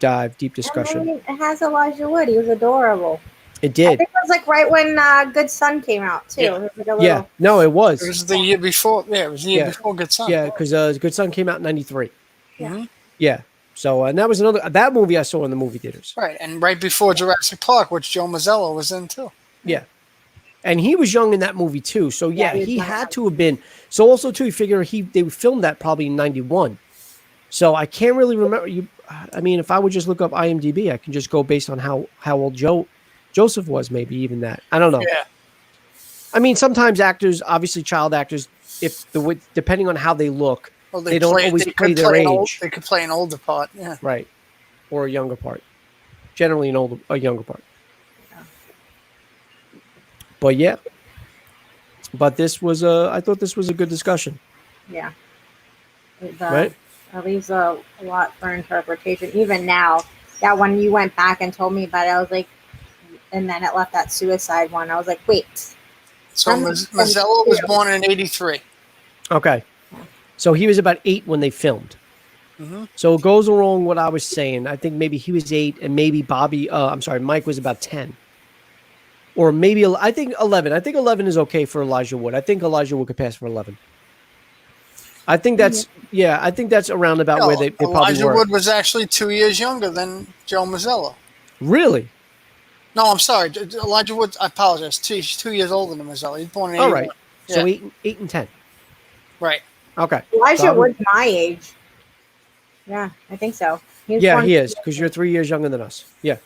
dive, deep discussion. I mean, it has Elijah Wood. He was adorable. It did. I think it was right when Good Son came out too. Yeah. No, it was. It was the year before. Yeah, it was the year before Good Son. Yeah, because Good Son came out in '93. Yeah. Mm-hmm. Yeah. So, and that was that movie I saw in the movie theaters. Right, and right before Jurassic Park, which Joe Mazzello was in too. Yeah. And he was young in that movie too. So yeah, he had to have been. So also too, you figure they filmed that probably in '91. So I can't really remember. I mean, if I would just look up IMDb, I can just go based on how old Joseph was, maybe even that. I don't know. Yeah. I mean, sometimes actors, obviously child actors, depending on how they look, they don't always play their age. They could play an older part, yeah. Right. Or a younger part. Generally a younger part. Yeah. But yeah. But this was I thought this was a good discussion. Yeah. That leaves a lot for interpretation. Even now, that when you went back and told me about it, I was like, and then it left that suicide one. I was like, wait. So Mazzello was born in '83. Okay. So he was about 8 when they filmed. Mm-hmm. So it goes along what I was saying. I think maybe he was 8 and maybe Mike was about 10. Or maybe, I think 11. I think 11 is okay for Elijah Wood. I think Elijah Wood could pass for 11. I think that's, I think that's around about where they probably Elijah were. Wood was actually 2 years younger than Joe Mazzello. Really? No, I'm sorry. Elijah Wood, I apologize. He's 2 years older than Mazzello. He's born in 81. All right. So 8 and 10. Right. Okay. Elijah Wood's my age. Yeah, I think so. He is, because you're 3 years younger than us. Yeah.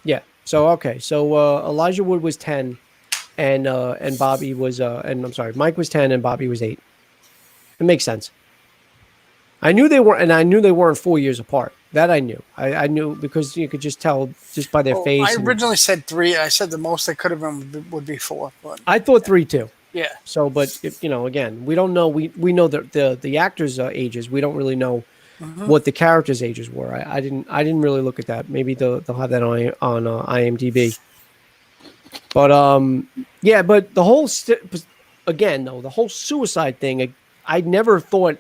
Yeah. So, okay. So Elijah Wood was 10 and Bobby was, Mike was 10 and Bobby was 8. It makes sense. I knew they weren't 4 years apart. That I knew. I knew because you could just tell just by their face. I originally said 3. I said the most they could have been would be 4. But I thought 3 too. Yeah. So, but if, again, we don't know. We know the actors' ages. We don't really know what the characters' ages were. I didn't really look at that. Maybe they'll have that on IMDb. But but the whole the whole suicide thing. I never thought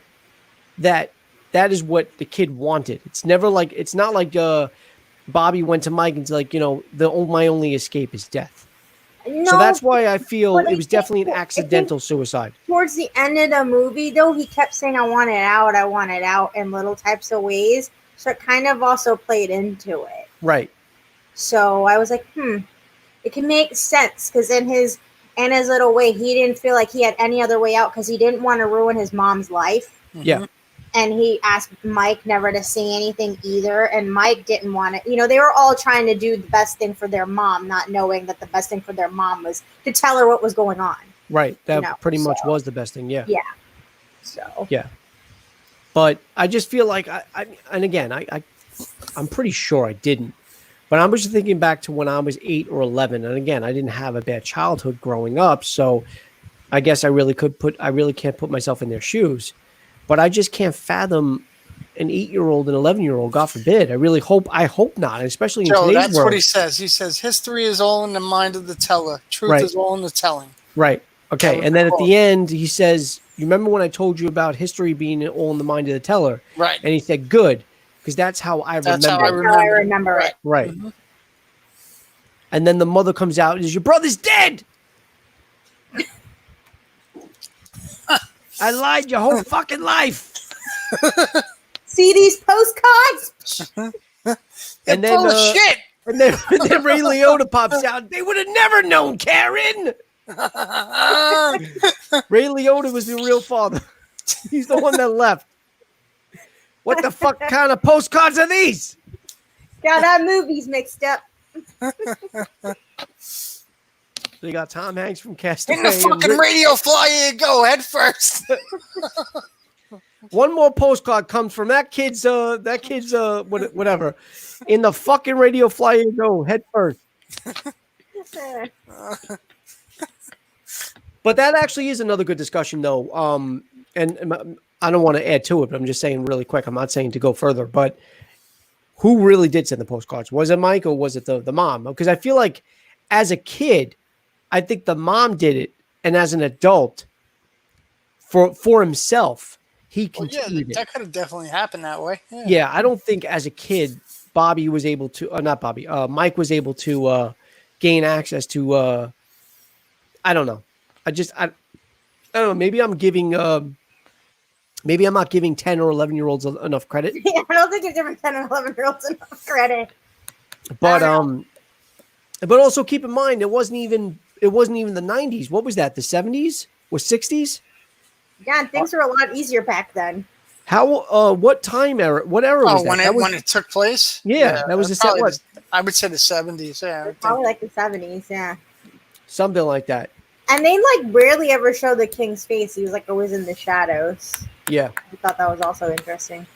that is what the kid wanted. It's never like, it's not like Bobby went to Mike and was like, my only escape is death. No, so that's why I feel it was definitely an accidental suicide. Towards the end of the movie, though, he kept saying, I want it out in little types of ways. So it kind of also played into it. Right. So I was like, it can make sense because in his little way, he didn't feel like he had any other way out because he didn't want to ruin his mom's life. Yeah. And he asked Mike never to say anything either. And Mike didn't want to, they were all trying to do the best thing for their mom, not knowing that the best thing for their mom was to tell her what was going on. Right. That pretty much was the best thing. Yeah. Yeah. So. Yeah. But I just feel like I'm pretty sure I didn't. But I was just thinking back to when I was 8 or 11. And again, I didn't have a bad childhood growing up. So I guess I really can't put myself in their shoes. But I just can't fathom an 8-year-old and 11-year-old. God forbid. I hope not, especially in today's world. That's what he says. He says, history is all in the mind of the teller. Truth is all in the telling. Right. Okay. And then at the end, he says, you remember when I told you about history being all in the mind of the teller? Right. And he said, good, because that's how I remember it. That's how I remember it. Right. Mm-hmm. And then the mother comes out and says, your brother's dead. I lied your whole fucking life. See these postcards? And then full of shit. And then Ray Liotta pops out. They would have never known, Karen. Ray Liotta was the real father. He's the one that left. What the fuck kind of postcards are these? Got our movies mixed up. They got Tom Hanks from Castaway. In the fucking radio flyer you go, head first. One more postcard comes from that kid's whatever. In the fucking radio flyer you go, head first. But that actually is another good discussion, though. And I don't want to add to it, but I'm just saying really quick. I'm not saying to go further, but who really did send the postcards? Was it Mike or was it the mom? Because I feel like as a kid, I think the mom did it, and as an adult, for himself, he continued it. That could have definitely happened that way. Yeah, I don't think as a kid, Bobby was able to, not Bobby, Mike was able to gain access to, I don't know. I don't know. Maybe I'm not giving 10 or 11-year-olds enough credit. Yeah, I don't think you're giving 10 or 11-year-olds enough credit. But also keep in mind, it wasn't even the 90s. What was that? The 70s or 60s? Yeah, things were a lot easier back then. How? What time era? What era was that? When it took place? Yeah, that was the I would say the 70s. Yeah, probably like the 70s. Yeah, something like that. And they rarely ever show the king's face. He was always in the shadows. Yeah, I thought that was also interesting.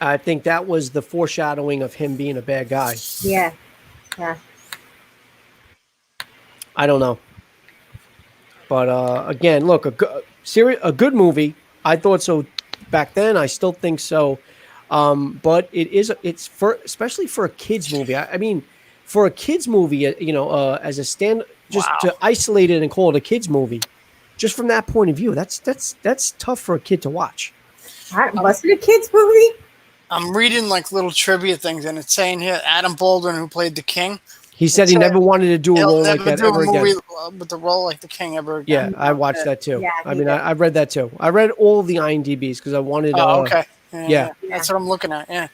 I think that was the foreshadowing of him being a bad guy. Yeah, yeah. I don't know, but again, look, a good movie. I thought so back then. I still think so. But it's for, especially for a kids movie. I mean, for a kids movie, as a just Wow. to isolate it and call it a kids movie, just from that point of view, that's tough for a kid to watch. Was it a kids movie? I'm reading like little trivia things, and it's saying here Adam Baldwin, who played the king, He said he never wanted to do a he'll role like never that do ever a movie again. with the role like the king ever Yeah, again. I watched that too. Yeah, I he mean, did. I read that too. I read all of the IMDb's because I wanted. Oh, okay. Yeah. That's what I'm looking at. Yeah.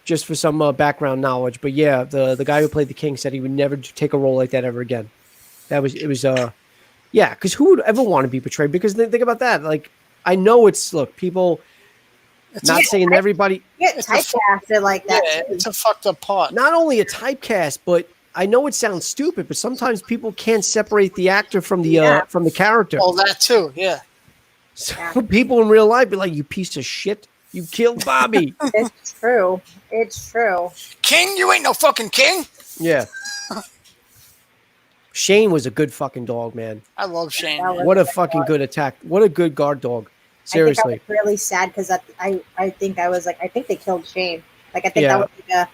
Just for some background knowledge. But yeah, the guy who played the king said he would never take a role like that ever again. Yeah, because who would ever want to be portrayed? Because think about that. Like, I know look, people. Not saying everybody. Get typecasted like that. Yeah, it's a fucked up part. Not only a typecast, but I know it sounds stupid, but sometimes people can't separate the actor from the character. Oh, that too. Yeah. So people in real life be like, "You piece of shit! You killed Bobby." It's true. It's true. King, you ain't no fucking king. Yeah. Shane was a good fucking dog, man. I love Shane. What a fucking good attack! What a good guard dog. Seriously. I think I was really sad because I think I was like, I think they killed Shane. Like, I think that was like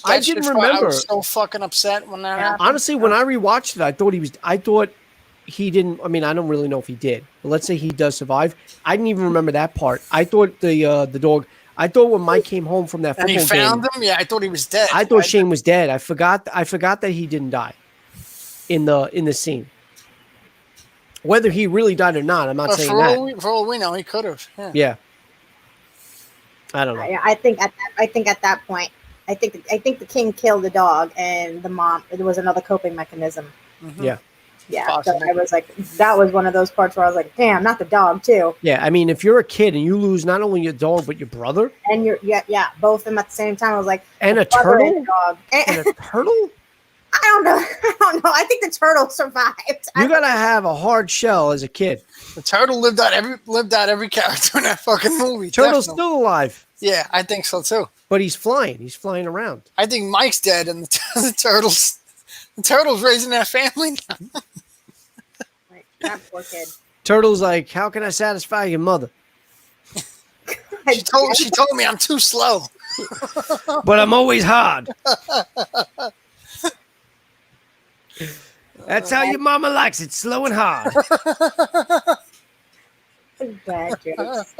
I didn't remember. I was so fucking upset when that happened. Honestly, when I rewatched it, I thought he didn't. I mean, I don't really know if he did. But let's say he does survive. I didn't even remember that part. I thought the dog. I thought when Mike came home from that football and he found game, him. Yeah, I thought he was dead. I thought Shane was dead. I forgot that he didn't die in the scene. Whether he really died or not, I'm not saying that. For all we know, he could have. Yeah. I don't know. I think at that point, I think the king killed the dog, and the mom. There was another coping mechanism. Mm-hmm. Yeah. Yeah. So I was like, that was one of those parts where I was like, damn, not the dog too. Yeah. I mean, if you're a kid and you lose not only your dog but your brother, and both of them at the same time, I was like, and a turtle, and a turtle. I don't know. I think the turtle survived. You gotta have a hard shell as a kid. The turtle lived out every character in that fucking movie. Turtle's definitely. still alive. Yeah, I think so too. But he's flying. He's flying around. I think Mike's dead, and the turtle's raising that family now. Like, that poor kid. Turtle's like, how can I satisfy your mother? She told me I'm too slow. But I'm always hard. That's how your mama likes it, slow and hard. Bad jokes.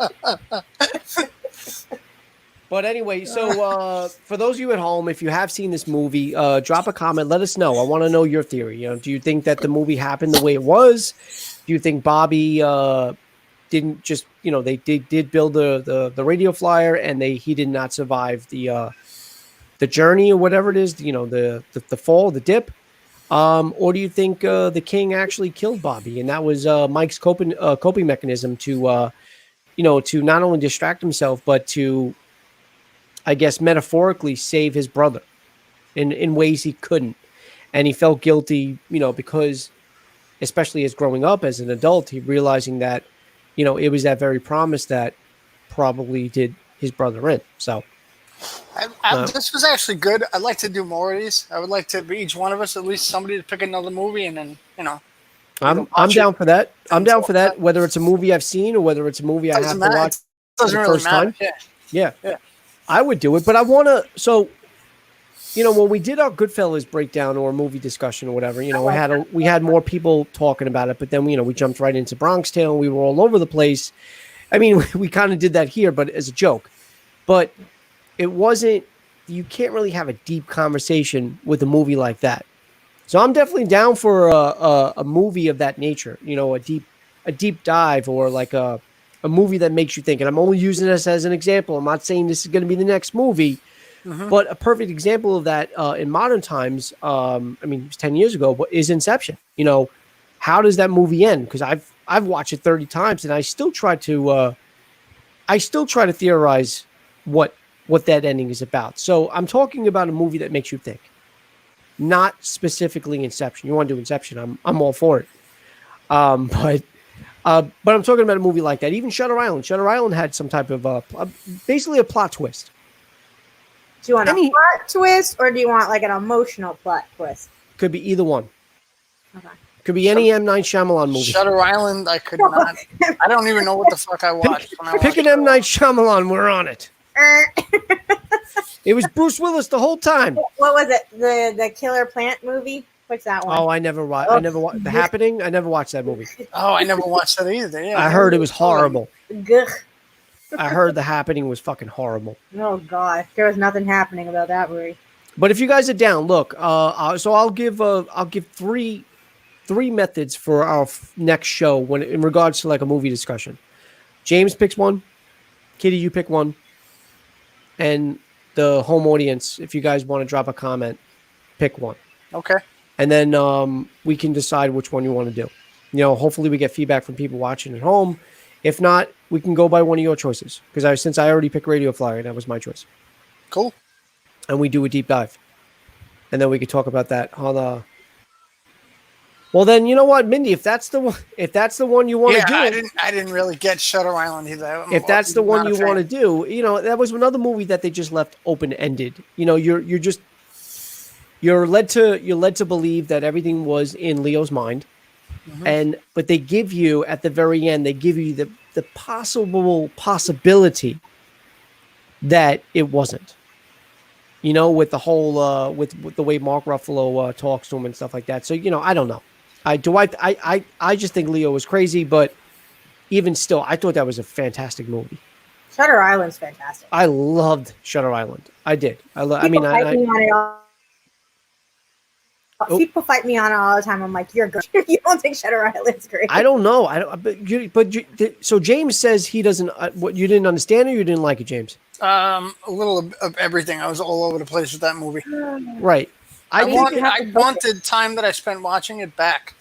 But anyway, so for those of you at home, if you have seen this movie, drop a comment. Let us know. I want to know your theory. Do you think that the movie happened the way it was? Do you think Bobby didn't just, they did build the radio flyer and he did not survive the journey or whatever it is, the fall, the dip? Or do you think the king actually killed Bobby, and that was Mike's coping mechanism to not only distract himself, but to, I guess, metaphorically save his brother in ways he couldn't, and he felt guilty, because, especially as growing up as an adult, he realizing that, it was that very promise that probably did his brother in. So. This was actually good. I'd like to do more of these. I would like to be each one of us, at least somebody to pick another movie, and then I'm down for that. I'm down for that. Whether it's a movie I've seen or whether it's a movie I have to watch for the first time. Yeah, I would do it. But I want to. So, when we did our Goodfellas breakdown or movie discussion or whatever, we had more people talking about it. But then we jumped right into Bronx Tale and we were all over the place. I mean, we kind of did that here, but as a joke. But it wasn't, you can't really have a deep conversation with a movie like that. So I'm definitely down for a movie of that nature, a deep dive, or like a movie that makes you think. And I'm only using this as an example. I'm not saying this is going to be the next movie, but a perfect example of that in modern times, it was 10 years ago, but is Inception. How does that movie end? Because I've watched it 30 times and I still try to theorize what that ending is about. So I'm talking about a movie that makes you think, not specifically Inception. You want to do Inception? I'm all for it. But I'm talking about a movie like that. Even Shutter Island. Shutter Island had some type of basically a plot twist. Do you want a plot twist or do you want like an emotional plot twist? Could be either one. Okay. Could be any M Night Shyamalan movie. Shutter Island, I could not. I don't even know what the fuck I watched. When I Pick watched an M Night Shyamalan. We're on it. It was Bruce Willis the whole time. What was it? The Killer Plant movie? What's that one? Oh, I never watched. I never watched The Happening. I never watched that movie. Oh, I never watched that either. Yeah, I heard it was horrible. Gugh. I heard The Happening was fucking horrible. Oh god, there was nothing happening about that movie. But if you guys are down, look. So I'll give three methods for our next show when in regards to like a movie discussion. James picks one. Kitty, you pick one. And the home audience, if you guys want to drop a comment, pick one. Okay. And then we can decide which one you want to do. You know, hopefully we get feedback from people watching at home. If not, we can go by one of your choices. Because since I already picked Radio Flyer, that was my choice. Cool. And we do a deep dive. And then we could talk about that on the... Well, then, you know what, Mindy, if that's the one you want to do... I didn't really get Shutter Island either. If that's the one you want to do, you know, that was another movie that they just left open-ended. You know, you're led to believe that everything was in Leo's mind. Mm-hmm. But they give you, at the very end, they give you the possibility that it wasn't. You know, with the whole with the way Mark Ruffalo talks to him and stuff like that. So, you know, I don't know. I just think Leo was crazy, but even still, I thought that was a fantastic movie. Shutter Island's fantastic. I loved Shutter Island. I did. People fight me on it all the time. I'm like, you're good. You don't think Shutter Island's great. I don't know. So James says he doesn't. What, you didn't understand it or you didn't like it, James? A little of everything. I was all over the place with that movie. Right. I wanted time that I spent watching it back.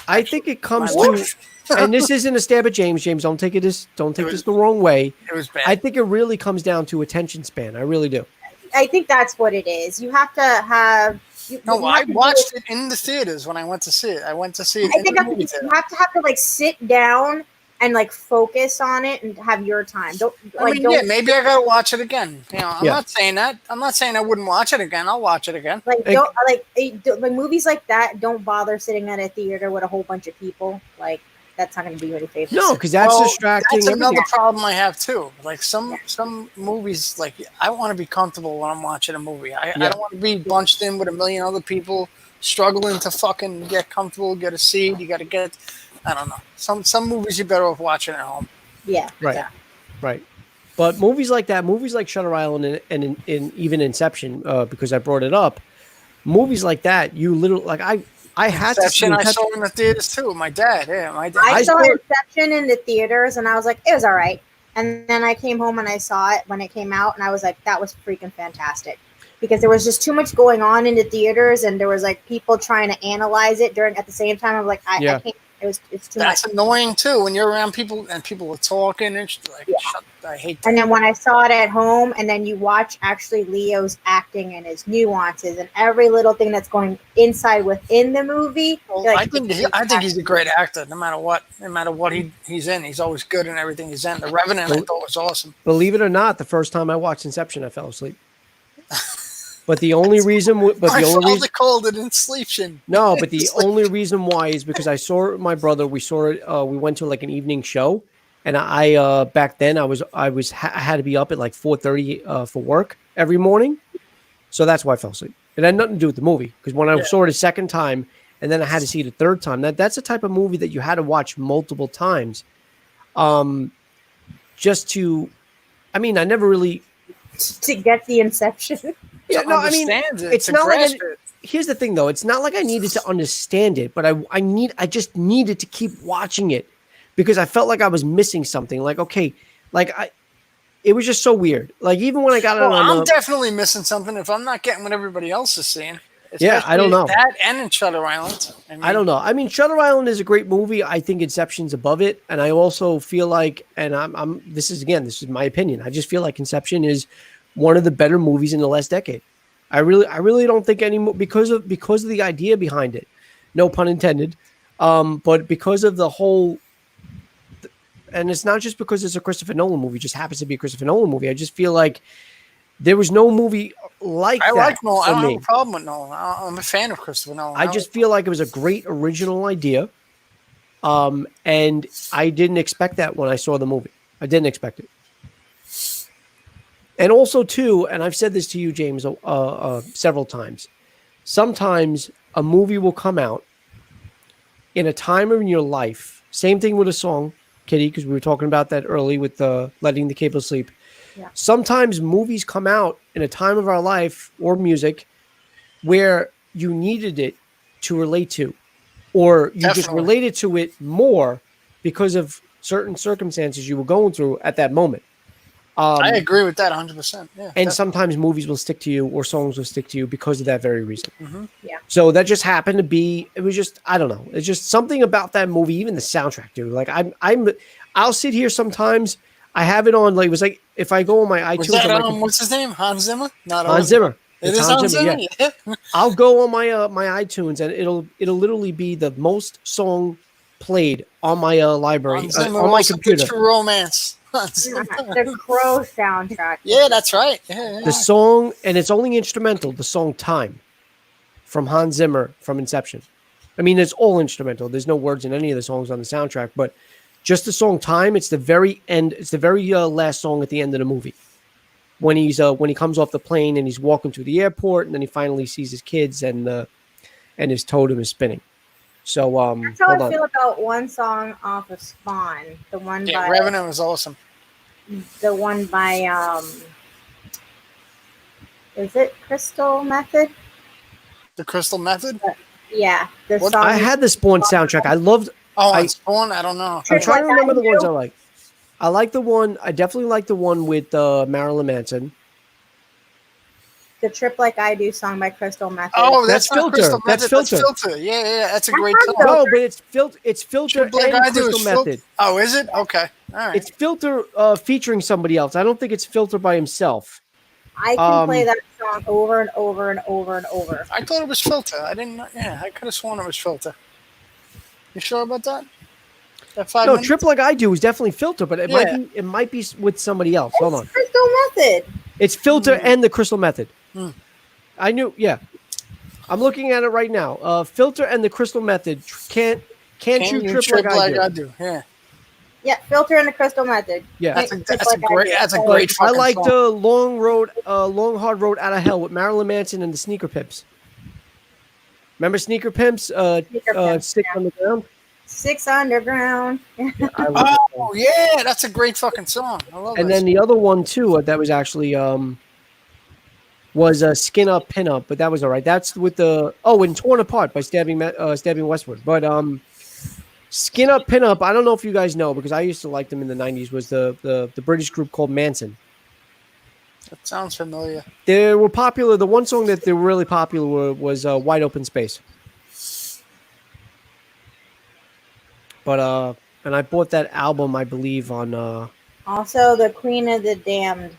I think it comes to, and this isn't a stab at James. James, don't take this the wrong way. It was bad. I think it really comes down to attention span. I really do. I think that's what it is. You have to have. I watched it in the theaters when I went to see it. I went to see it. I think you have to like sit down and like focus on it and have your time. Maybe I gotta watch it again. You know, I'm not saying that. I'm not saying I wouldn't watch it again. I'll watch it again. Like movies like that. Don't bother sitting at a theater with a whole bunch of people. Like that's not going to be any favors. No, because that's distracting. That's another problem I have too. Like some movies, like I want to be comfortable when I'm watching a movie. I don't want to be bunched in with a million other people struggling to fucking get comfortable, get a seat. You got to get. I don't know. Some movies you're better off watching at home. Yeah. Right. Yeah. Right. But movies like that, movies like Shutter Island and even Inception, because I brought it up, movies like that, you literally like I had to see Inception. I saw in the theaters too. My dad. I saw Inception in the theaters, and I was like, it was all right. And then I came home and I saw it when it came out, and I was like, that was freaking fantastic. Because there was just too much going on in the theaters, and there was like people trying to analyze it at the same time. I'm like, I can't. It's too much. That's annoying too when you're around people and people are talking and like, I hate that. And then when I saw it at home, and then you watch actually Leo's acting and his nuances and every little thing that's going inside within the movie. Well, like, I think he's a great actor. No matter what he's in, he's always good in everything he's in. The Revenant I thought was awesome. Believe it or not, the first time I watched Inception, I fell asleep. But the only reason, called it Inception. No, but the only reason why is because I saw it with my brother. We saw it. We went to like an evening show, and I back then I had to be up at like 4:30 for work every morning, so that's why I fell asleep. It had nothing to do with the movie because when I saw it a second time, and then I had to see it a third time. That's the type of movie that you had to watch multiple times, just to. I mean, I never really to get the Inception. Yeah, no, I mean, it's not like here's the thing though. It's not like I needed to understand it, but I just needed to keep watching it because I felt like I was missing something. Like, okay, it was just so weird. Like even when I got it on, I'm definitely missing something if I'm not getting what everybody else is seeing. Yeah, I don't know. That and in Shutter Island. I don't know. I mean, Shutter Island is a great movie. I think Inception's above it, and I also feel like, and this is my opinion. I just feel like Inception is one of the better movies in the last decade. I really don't think because of the idea behind it, no pun intended, but because of the whole, and it's not just because it's a Christopher Nolan movie, it just happens to be a Christopher Nolan movie. I just feel like there was no movie like I that like Nolan. I for don't me. have a problem with Nolan. I'm a fan of Christopher Nolan. I just feel like it was a great original idea. And I didn't expect that when I saw the movie. I didn't expect it. And also, too, and I've said this to you, James, several times. Sometimes a movie will come out in a time in your life. Same thing with a song, Kitty, because we were talking about that early with letting the cable sleep. Yeah. Sometimes movies come out in a time of our life or music where you needed it to relate to, or you just Definitely. related to it more because of certain circumstances you were going through at that moment. I agree with that 100%. Yeah. And definitely. sometimes movies will stick to you or songs will stick to you because of that very reason. Mm-hmm. Yeah. So that just happened to be, it was just, I don't know. It's just something about that movie, even the soundtrack, dude. Like I'll sit here sometimes. I have it on, like, it was like, if I go on my iTunes. Was that, on my what's his name? Hans Zimmer? Not Hans Zimmer. It It's is Hans Zimmer? Yeah. I'll go on my my iTunes and it'll literally be the most song played on my library Hans Zimmer on my also computer. did True Romance. The Crow soundtrack. Yeah, that's right. Yeah. The song, and it's only instrumental. The song "Time" from Hans Zimmer from Inception. I mean, it's all instrumental. There's no words in any of the songs on the soundtrack, but just the song "Time." It's the very end. It's the very last song at the end of the movie. When he comes off the plane and he's walking through the airport, and then he finally sees his kids and his totem is spinning. So That's how I feel about one song off of Spawn. The one by Revenant was awesome. The one by is it Crystal Method? The Crystal Method? Yeah. The What- song I had the Spawn soundtrack. I loved. Oh, I- on Spawn? I don't know. I'm trying to remember the ones I do. like. I like the one. I definitely like the one with Marilyn Manson. The Trip Like I Do song by Crystal Method. Oh, That's that's not Filter. Crystal That's Method. Filter. That's Filter. Yeah. That's a That's great not song. Filter. No, but it's Filter Trip Like and I Do is Crystal Method. Oh, is it? Okay. All right. It's Filter featuring somebody else. I don't think it's Filter by himself. I can play that song over and over and over and over. I thought it was Filter. I didn't know. Yeah, I could have sworn it was Filter. You sure about that? That 5 No, minutes? Trip Like I Do is definitely Filter, but it Yeah. might be with somebody else. Hold on. It's Crystal Method. It's Filter and the Crystal Method. Hmm. I knew. Yeah, I'm looking at it right now. Filter and the Crystal Method. Can't you trip like I do? Yeah. Yeah, Filter and the Crystal Method. Yeah. That's Can't a Trip Like I Do. that's a Like, great I fucking like song. the Long Hard Road Out of Hell with Marilyn Manson and the Sneaker Pimps. Remember Sneaker Pimps? Sneaker Pimps, Stick yeah. on the Ground. 6 Underground. I love that Oh song. yeah, that's a great fucking song. I love And that then the other one too that was actually was Skin Up Pin Up, but that was all right. That's with the and Torn Apart by Stabbing Westward. But Skin Up Pin Up, I don't know if you guys know because I used to like them in the 90s. Was the British group called Manson. That sounds familiar. They were popular. The one song that they were really popular was Wide Open Space. But and I bought that album, I believe, on Also, the Queen of the Damned.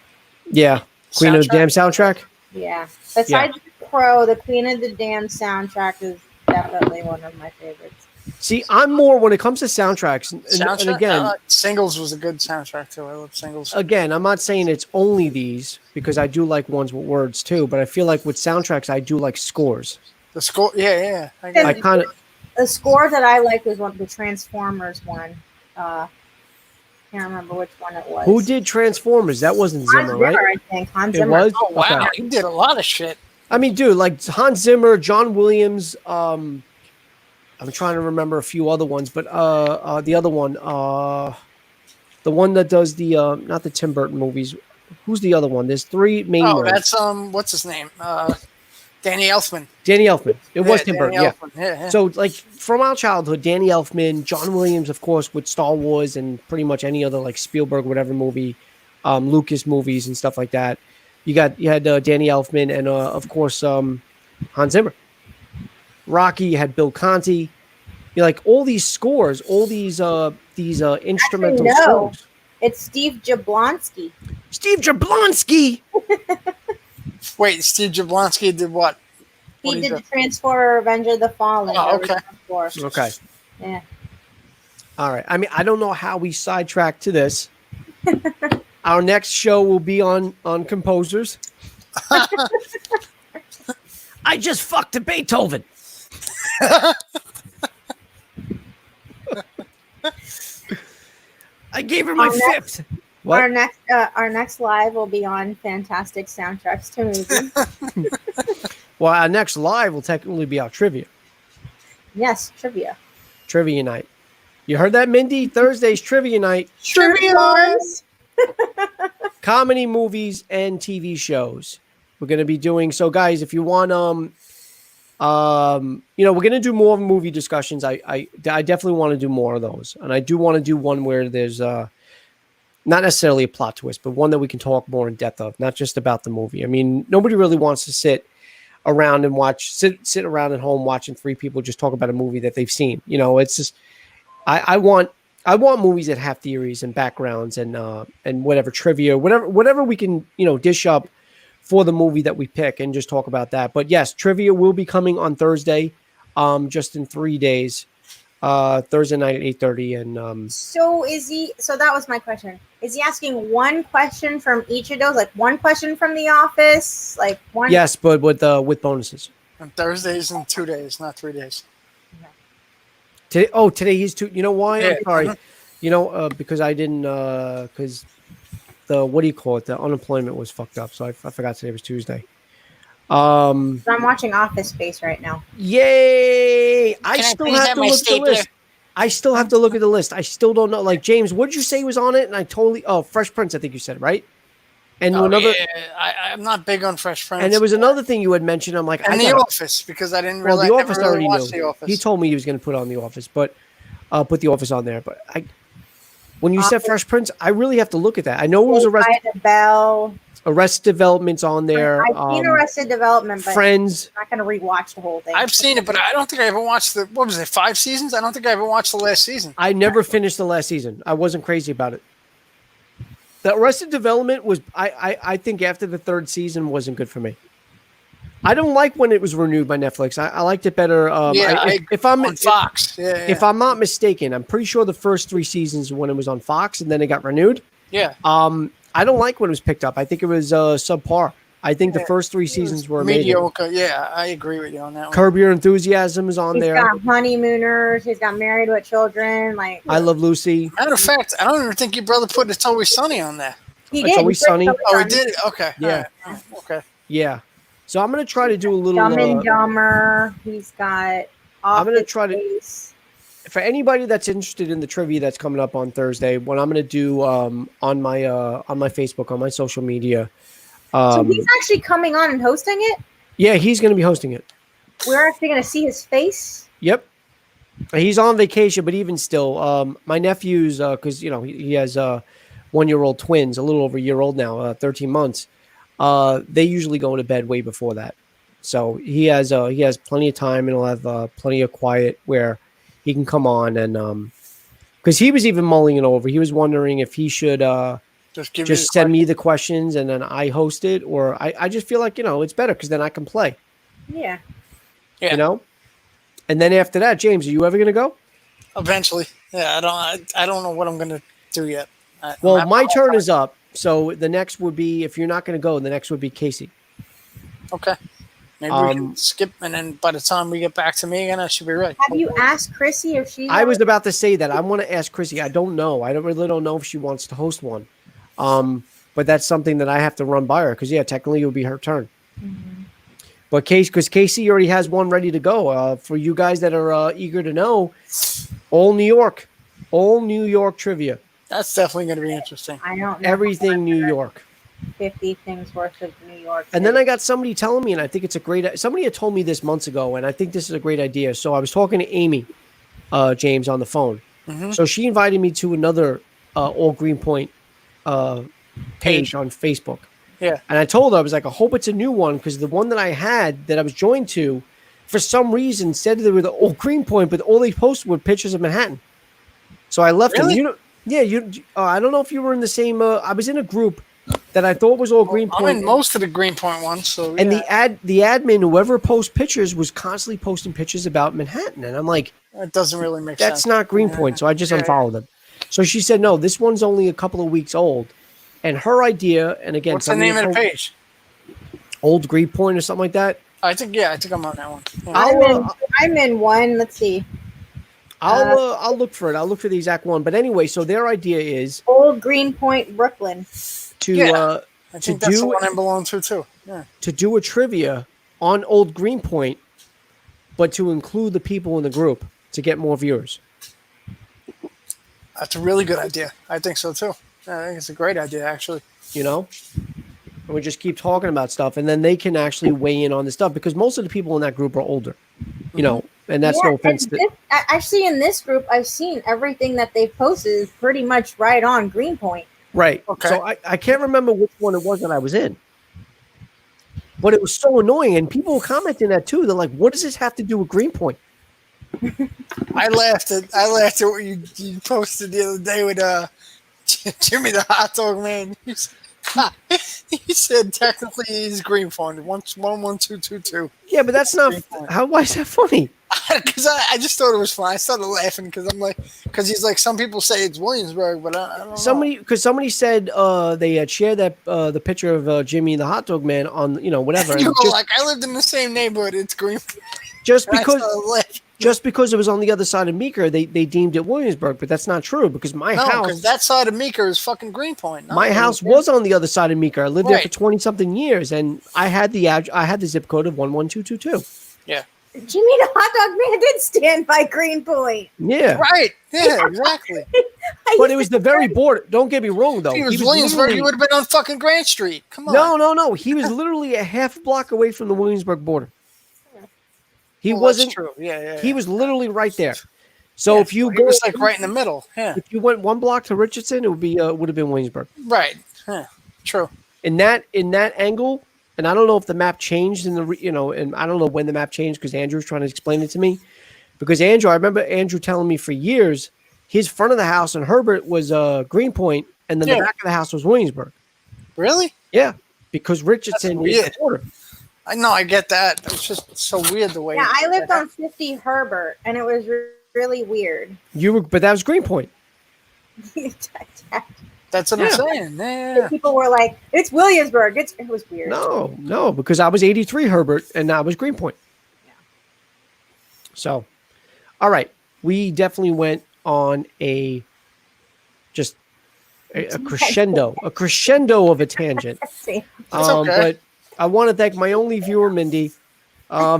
Queen of the Damn soundtrack. Yeah. Besides Crow, the Queen of the Damned soundtrack is definitely one of my favorites. See, I'm more when it comes to soundtracks, and again, Singles was a good soundtrack too. I love Singles. Again, I'm not saying it's only these because I do like ones with words too, but I feel like with soundtracks, I do like scores. The score, yeah. I kind of The score that I liked was one of the Transformers one. Can't remember which one it was. who did Transformers? That wasn't Hans Zimmer, right? I think Hans It Zimmer. was. Oh wow, Okay. he did a lot of shit. I mean, dude, like Hans Zimmer, John Williams. I'm trying to remember a few other ones, but the other one, the one that does the not the Tim Burton movies. Who's the other one? There's three main Oh, ones. that's what's his name? Danny Elfman. Danny Elfman. It was Tim Danny Burton. Elfman. Yeah. So, like, from our childhood, Danny Elfman, John Williams, of course, with Star Wars and pretty much any other, like, Spielberg, whatever movie, Lucas movies and stuff like that. You had Danny Elfman and, of course, Hans Zimmer. Rocky, you had Bill Conti. You like all these scores, all these instrumental no. songs. It's Steve Jablonsky. Steve Jablonsky! Wait, Steve Jablonsky did what? He did the Transformer Revenge of the Fallen. Oh, okay. Okay. Yeah. All right. I mean, I don't know how we sidetracked to this. Our next show will be on composers. I just fucked a Beethoven. I gave her my fifth. What? Our next live will be on fantastic soundtracks to movies. Well, our next live will technically be our trivia. Yes, trivia. Trivia night. You heard that, Mindy? Thursday's trivia night. Trivia. Comedy movies and TV shows. We're going to be doing so, guys. If you want, we're going to do more movie discussions. I definitely want to do more of those, and I do want to do one where there's not necessarily a plot twist, but one that we can talk more in depth of, not just about the movie. I mean, nobody really wants to sit around and sit around at home watching three people just talk about a movie that they've seen. You know, it's just I want movies that have theories and backgrounds and whatever trivia, whatever we can, dish up for the movie that we pick and just talk about that. But yes, trivia will be coming on Thursday, just in 3 days. Thursday night at 8:30, and So that was my question. Is he asking one question from each of those, like one question from The Office, like one? Yes, but with bonuses. On Thursdays in 2 days, not 3 days. Today he's two. You know why? Yeah. I'm sorry. Because I didn't. Because the what do you call it? The unemployment was fucked up, so I forgot today was Tuesday. I'm watching Office Space right now. Yay! I Can still please have have to my look at the stapler? list. I still have to look at the list. I still don't know. Like, James, what did you say was on it? And I totally. Oh, Fresh Prince, I think you said, right? And another. Yeah. I'm not big on Fresh Prince. And there was another thing you had mentioned. I'm like, And The Office, because I didn't really. Well, The Office I never already really watched knew. The Office. He told me he was going to put on The Office, but put The Office on there. But when you said Fresh Prince, I really have to look at that. I know it was Arrested Development's on there. I've seen Arrested Development, but Friends. I'm not going to rewatch the whole thing. I've seen it, but I don't think I ever watched what was it, 5 seasons? I don't think I ever watched the last season. I never finished the last season. I wasn't crazy about it. The Arrested Development was, I think after the third season wasn't good for me. I don't like when it was renewed by Netflix. I liked it better. If I'm on Fox. If I'm not mistaken, I'm pretty sure the first 3 seasons when it was on Fox and then it got renewed. Yeah. I don't like when it was picked up. I think it was subpar. I think the first 3 seasons were amazing. Mediocre. Yeah, I agree with you on that one. Curb Your Enthusiasm is on He's there. got Honeymooners. He's got Married with Children. Like I Love Lucy. Matter of fact, I don't even think your brother put It's Always Sunny on there. he It's did. Always He put Sunny. Oh, he did? Okay. Yeah. All right. Okay. Yeah. So I'm going to try to do a little... Dumb and Dumber. He's got I'm going to try Space. for anybody that's interested in the trivia that's coming up on Thursday, what I'm going to do on my Facebook, on my social media. So he's actually coming on and hosting it? Yeah, he's going to be hosting it. We're actually going to see his face? Yep. He's on vacation, but even still, my nephew's, because, he has 1-year-old twins, a little over a year old now, 13 months. They usually go to bed way before that. So he has plenty of time, and he'll have plenty of quiet where he can come on and because he was even mulling it over. He was wondering if he should just send me the questions and then I host it, or I just feel like it's better because then I can play. Yeah. And then after that, James, are you ever gonna go? Eventually. Yeah, I don't know what I'm gonna do yet. Well, my turn is up, so the next would be, if you're not gonna go, the next would be Casey. Okay. Maybe we can skip, and then by the time we get back to me again, I should be ready. Have you asked Chrissy if she... I was about to say that. I want to ask Chrissy. I don't know. I really don't know if she wants to host one. But that's something that I have to run by her because, technically it would be her turn. Mm-hmm. But because Casey already has one ready to go. For you guys that are eager to know, all New York trivia. That's definitely going to be interesting. I don't know. Everything New York. 50 things worth of New York. And then I got somebody telling me, and I think it's a great... Somebody had told me this months ago, and I think this is a great idea. So I was talking to Amy, James, on the phone. Mm-hmm. So she invited me to another All Greenpoint page on Facebook. Yeah. And I told her, I was like, I hope it's a new one, because the one that I had, that I was joined to, for some reason, said they were the Old Greenpoint, but all they posted were pictures of Manhattan. So I left them. I don't know if you were in the same... I was in a group that I thought was all Greenpoint. I'm in most of the Greenpoint ones. So and the admin, whoever posts pictures, was constantly posting pictures about Manhattan, and I'm like, it doesn't really make sense. That's not Greenpoint, so I just unfollowed them. So she said, no, this one's only a couple of weeks old, and her idea, and again, what's the name of the page? Old Greenpoint or something like that. I think I'm on that one. Yeah. I'm in one. Let's see. I'll look for it. I'll look for the exact one. But anyway, so their idea is Old Greenpoint, Brooklyn. to I think that's the one I belong to too. Yeah. to do a trivia on Old Greenpoint, but to include the people in the group to get more viewers. That's a really good idea. I think so too. I think it's a great idea, actually. You know, and we just keep talking about stuff, and then they can actually weigh in on the stuff because most of the people in that group are older. You know, and that's no offense. Actually, in this group, I've seen everything that they've posted is pretty much right on Greenpoint. Right. Okay. So I can't remember which one it was that I was in. But it was so annoying, and people were commenting that too. They're like, "What does this have to do with Greenpoint?" I laughed at what you posted the other day with Jimmy the hot dog man. He said technically he's Greenpoint. 11222. Yeah, but that's not. Why is that funny? Because I just thought it was fun. I started laughing because I'm like, because he's like, some people say it's Williamsburg, but I don't know. Because somebody said they had shared that the picture of Jimmy the hot dog man on whatever. You were like, I lived in the same neighborhood. It's Greenpoint. Just because it was on the other side of Meeker, they deemed it Williamsburg, but that's not true because my house. Because that side of Meeker is fucking Greenpoint. My house was on the other side of Meeker. I lived there for 20-something years, and I had the zip code of 11222. Yeah. Jimmy the hot dog man did stand by Greenpoint. Yeah. Right. Yeah, exactly. But it was the very border. Don't get me wrong, though. If he was Williamsburg, he would have been on fucking Grant Street. Come on. No. He was literally a half block away from the Williamsburg border. He wasn't true. Yeah. He was literally right there. So if you go, he was like right in the middle. Yeah. If you went one block to Richardson, it would have been Williamsburg. Right. Yeah. True. In that angle, and I don't know if the map changed and I don't know when the map changed because Andrew's trying to explain it to me. Because I remember Andrew telling me for years, his front of the house in Herbert was Greenpoint, and then the back of the house was Williamsburg. Really? Yeah, because Richardson is the border. I know, I get that. It's just so weird the way. Yeah, I lived on 50 Herbert, and it was really weird. But that was Greenpoint. That's what I'm saying. Yeah. People were like, "It's Williamsburg." It was weird. No, because I was 83 Herbert, and I was Greenpoint. Yeah. So, all right, we definitely went on a crescendo of a tangent. But I want to thank my only viewer, Mindy. Hi,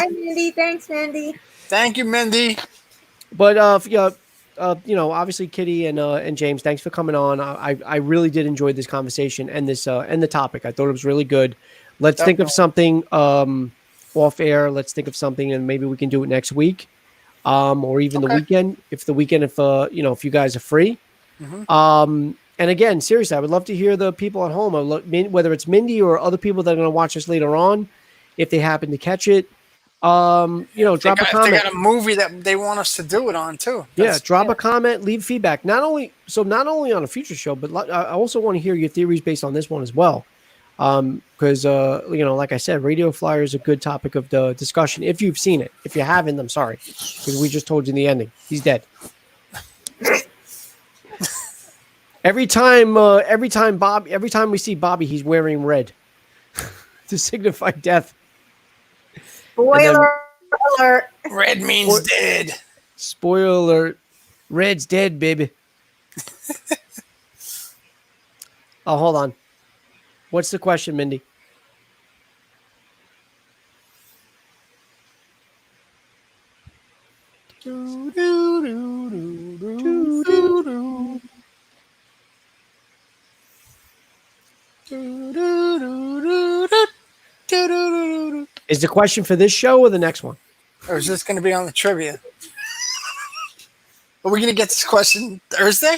Mindy. Thanks, Mindy. Thank you, Mindy. But obviously Kitty and James, thanks for coming on. I really did enjoy this conversation and this and the topic. I thought it was really good. Let's think of something off air. Let's think of something, and maybe we can do it next week, or even the weekend. If you guys are free. Mm-hmm. And again, seriously, I would love to hear the people at home, whether it's Mindy or other people that are going to watch us later on, if they happen to catch it. Drop a comment. They got a movie that they want us to do it on too. Drop a comment, leave feedback. Not only on a future show, but I also want to hear your theories based on this one as well. Because like I said, Radio Flyer is a good topic of the discussion. If you've seen it, if you haven't, I'm sorry, because we just told you the ending. He's dead. Every time we see Bobby, he's wearing red to signify death. Spoiler alert. Red means dead. Spoiler alert. Red's dead, baby. Oh, hold on. What's the question, Mindy? Is the question for this show or the next one? Or is this going to be on the trivia? Are we going to get this question Thursday?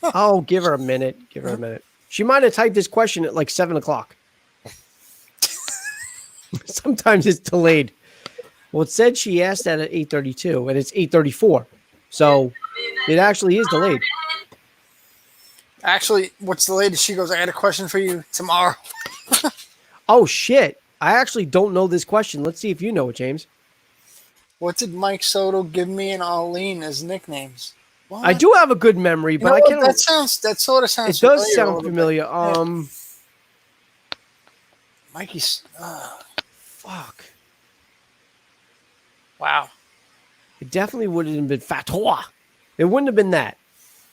Oh, give her a minute. She might have typed this question at like 7:00. Sometimes it's delayed. Well, it said she asked that at 8:32, and it's 8:34. So it actually is delayed. Actually, what's the latest? She goes, I got a question for you tomorrow. Oh, shit. I actually don't know this question. Let's see if you know it, James. What did Mike Soto give me and Arlene as nicknames? What? I do have a good memory, but I can't. That sort of sounds. It does sound familiar. Mikey's. Fuck. Wow. It definitely would have been Fatois. It wouldn't have been that.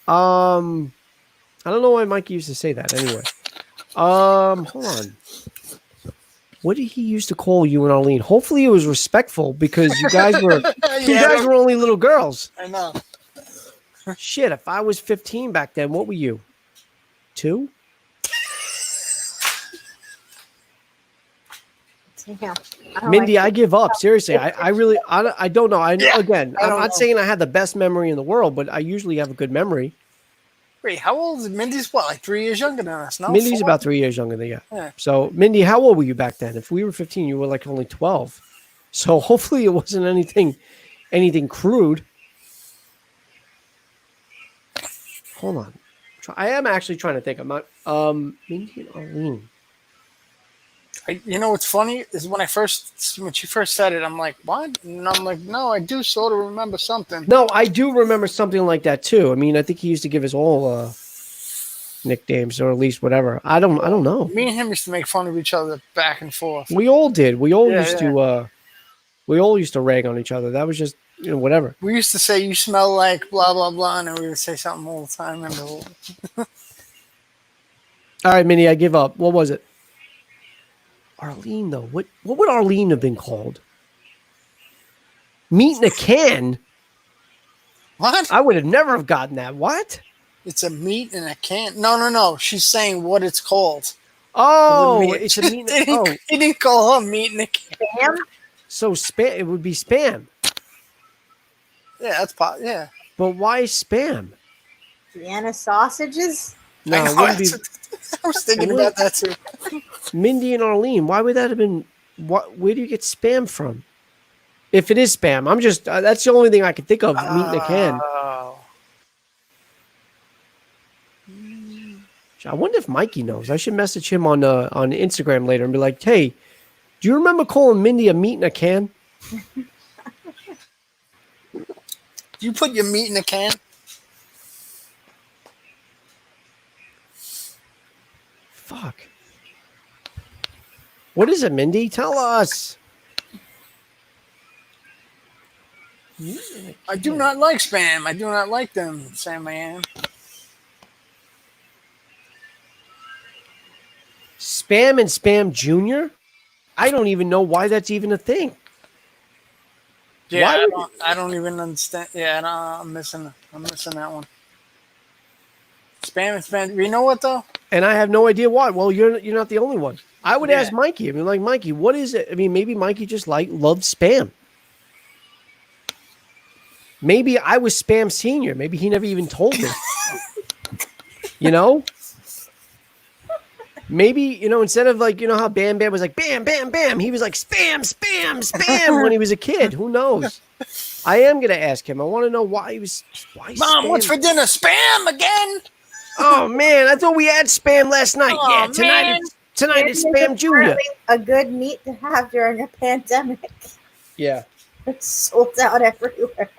I don't know why Mikey used to say that anyway. Hold on. What did he used to call you and Arlene? Hopefully it was respectful because you guys were only little girls. I know. Shit, if I was 15 back then, what were you? 2? Damn. Mindy, I give up. Seriously, I really, I don't know. I'm don't not know. saying I had the best memory in the world, but I usually have a good memory. Wait, how old is Mindy's? What, like 3 years younger than us? No, Mindy's 4? about 3 years younger than you. Yeah. So, Mindy, how old were you back then? If we were 15, you were like only 12. So, hopefully, it wasn't anything crude. Hold on, I am actually trying to think. I'm not. Mindy and Arlene. You know what's funny is when she first said it, I'm like, what? And I'm like, no, I do sort of remember something. No, I do remember something like that too. I mean, I think he used to give us all nicknames, or at least whatever. I don't know. Me and him used to make fun of each other back and forth. We all did. We all Yeah, used to. We all used to rag on each other. That was just whatever. We used to say, you smell like blah, blah, blah, and then we would say something all the time. All right, Minnie, I give up. What was it? Arlene, though. What would Arlene have been called? Meat in a can? What? I would have never have gotten that. What? It's a meat in a can. No. She's saying what it's called. Oh, it's a meat in a can. He didn't call her meat in a can. Spam? So spam. It would be spam. Yeah, yeah. But why spam? Vienna sausages? No, I it wouldn't be. I was thinking about that too. Mindy and Arlene. Why would that have been? Where do you get spam from? If it is spam, I'm just. That's the only thing I can think of. Meat in a can. Oh. I wonder if Mikey knows. I should message him on Instagram later and be like, "Hey, do you remember calling Mindy a meat in a can?" Do you put your meat in a can? Fuck. What is it, Mindy? Tell us. I do not like spam. I do not like them, Sam Man. Spam and Spam Junior? I don't even know why that's even a thing. Yeah, I don't even understand. Yeah, no, I'm missing that one. Spam and spam. You know what though? And I have no idea why. Well, you're not the only one. I would ask Mikey. I mean, like, Mikey, what is it? I mean, maybe Mikey just loved spam. Maybe I was Spam Senior. Maybe he never even told me. Maybe, instead of like, how Bam Bam was like, bam, bam, bam, he was like, spam, spam, spam when he was a kid. Who knows? I am going to ask him. I want to know why Mom, spam? what's for dinner? Spam again? Oh, man, I thought we had spam last night. Oh, yeah, tonight it's Spam Junior. A good meat to have during a pandemic. Yeah. It's sold out everywhere.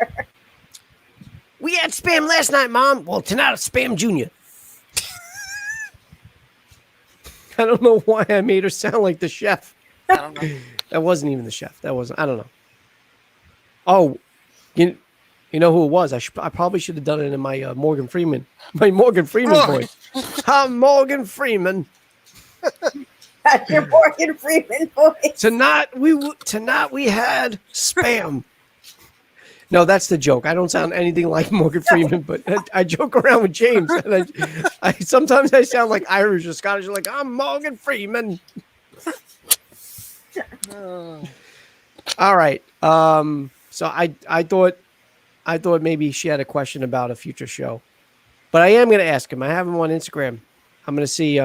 We had spam last night, Mom. Well, tonight it's Spam Junior. I don't know why I made her sound like the chef. I don't know. That wasn't even the chef. I don't know. Oh, you know who it was? I probably should have done it in my Morgan Freeman voice. I'm Morgan Freeman. That's your Morgan Freeman voice. Tonight we had spam. No, that's the joke. I don't sound anything like Morgan Freeman, but I joke around with James. And I sometimes I sound like Irish or Scottish. Like, I'm Morgan Freeman. All right. So I thought maybe she had a question about a future show, but I am going to ask him. I have him on Instagram. I'm going to see.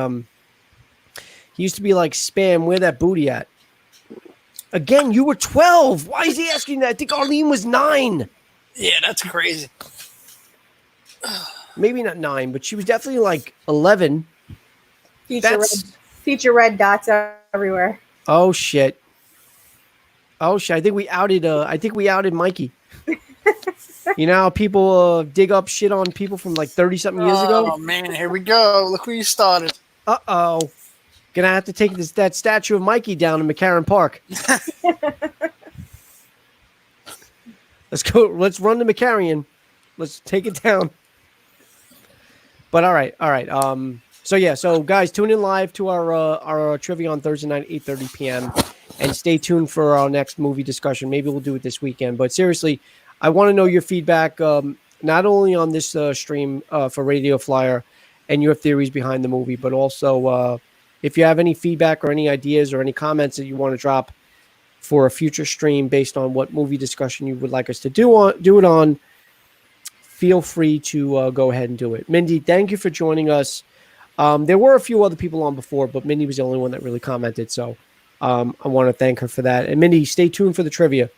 He used to be like, spam, where that booty at? Again, you were 12. Why is he asking that? I think Arlene was 9. Yeah, that's crazy. Maybe not 9, but she was definitely like 11. Feature red dots everywhere. Oh shit. I think we outed Mikey. You know how people dig up shit on people from like 30 something years ago? Oh man, here we go. Look where you started. Uh-oh. Gonna have to take that statue of Mikey down in McCarran Park. Let's go. Let's run to McCarran. Let's take it down. But all right. So guys, tune in live to our trivia on Thursday night, 8:30 p.m. and stay tuned for our next movie discussion. Maybe we'll do it this weekend. But seriously, I want to know your feedback, not only on this stream for Radio Flyer and your theories behind the movie, but also if you have any feedback or any ideas or any comments that you want to drop for a future stream based on what movie discussion you would like us to do it on. Feel free to go ahead and do it. Mindy, thank you for joining us. There were a few other people on before, but Mindy was the only one that really commented. So I want to thank her for that. And Mindy, stay tuned for the trivia.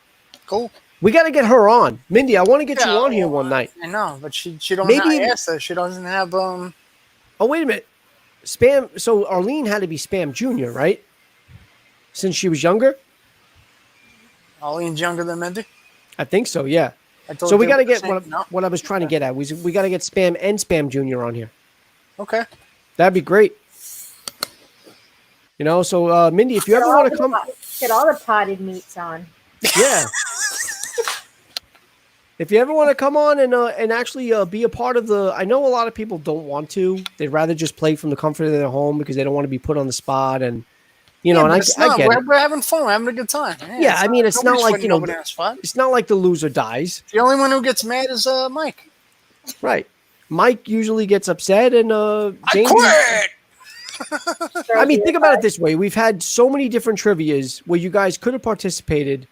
Cool. We got to get her on. Mindy, I want to get you on here one night. I know, but she don't Maybe have asked her. She doesn't have Oh, wait a minute. Spam. So Arlene had to be Spam Jr., right? Since she was younger? Arlene's younger than Mindy? I think so, yeah. So we got to get what I was trying to get at. We got to get Spam and Spam Jr. on here. Okay. That'd be great. You know, so Mindy, if you ever want to come, get all the potted meats on. Yeah. If you ever want to come on and actually be a part of the, I know a lot of people don't want to. They'd rather just play from the comfort of their home because they don't want to be put on the spot, and you know, and I get it. We're having fun. We're having a good time. Yeah, I mean, it's not like it's not like the loser dies. The only one who gets mad is Mike. Right. Mike usually gets upset, and James. I quit. I mean, think about it this way: we've had so many different trivias where you guys could have participated.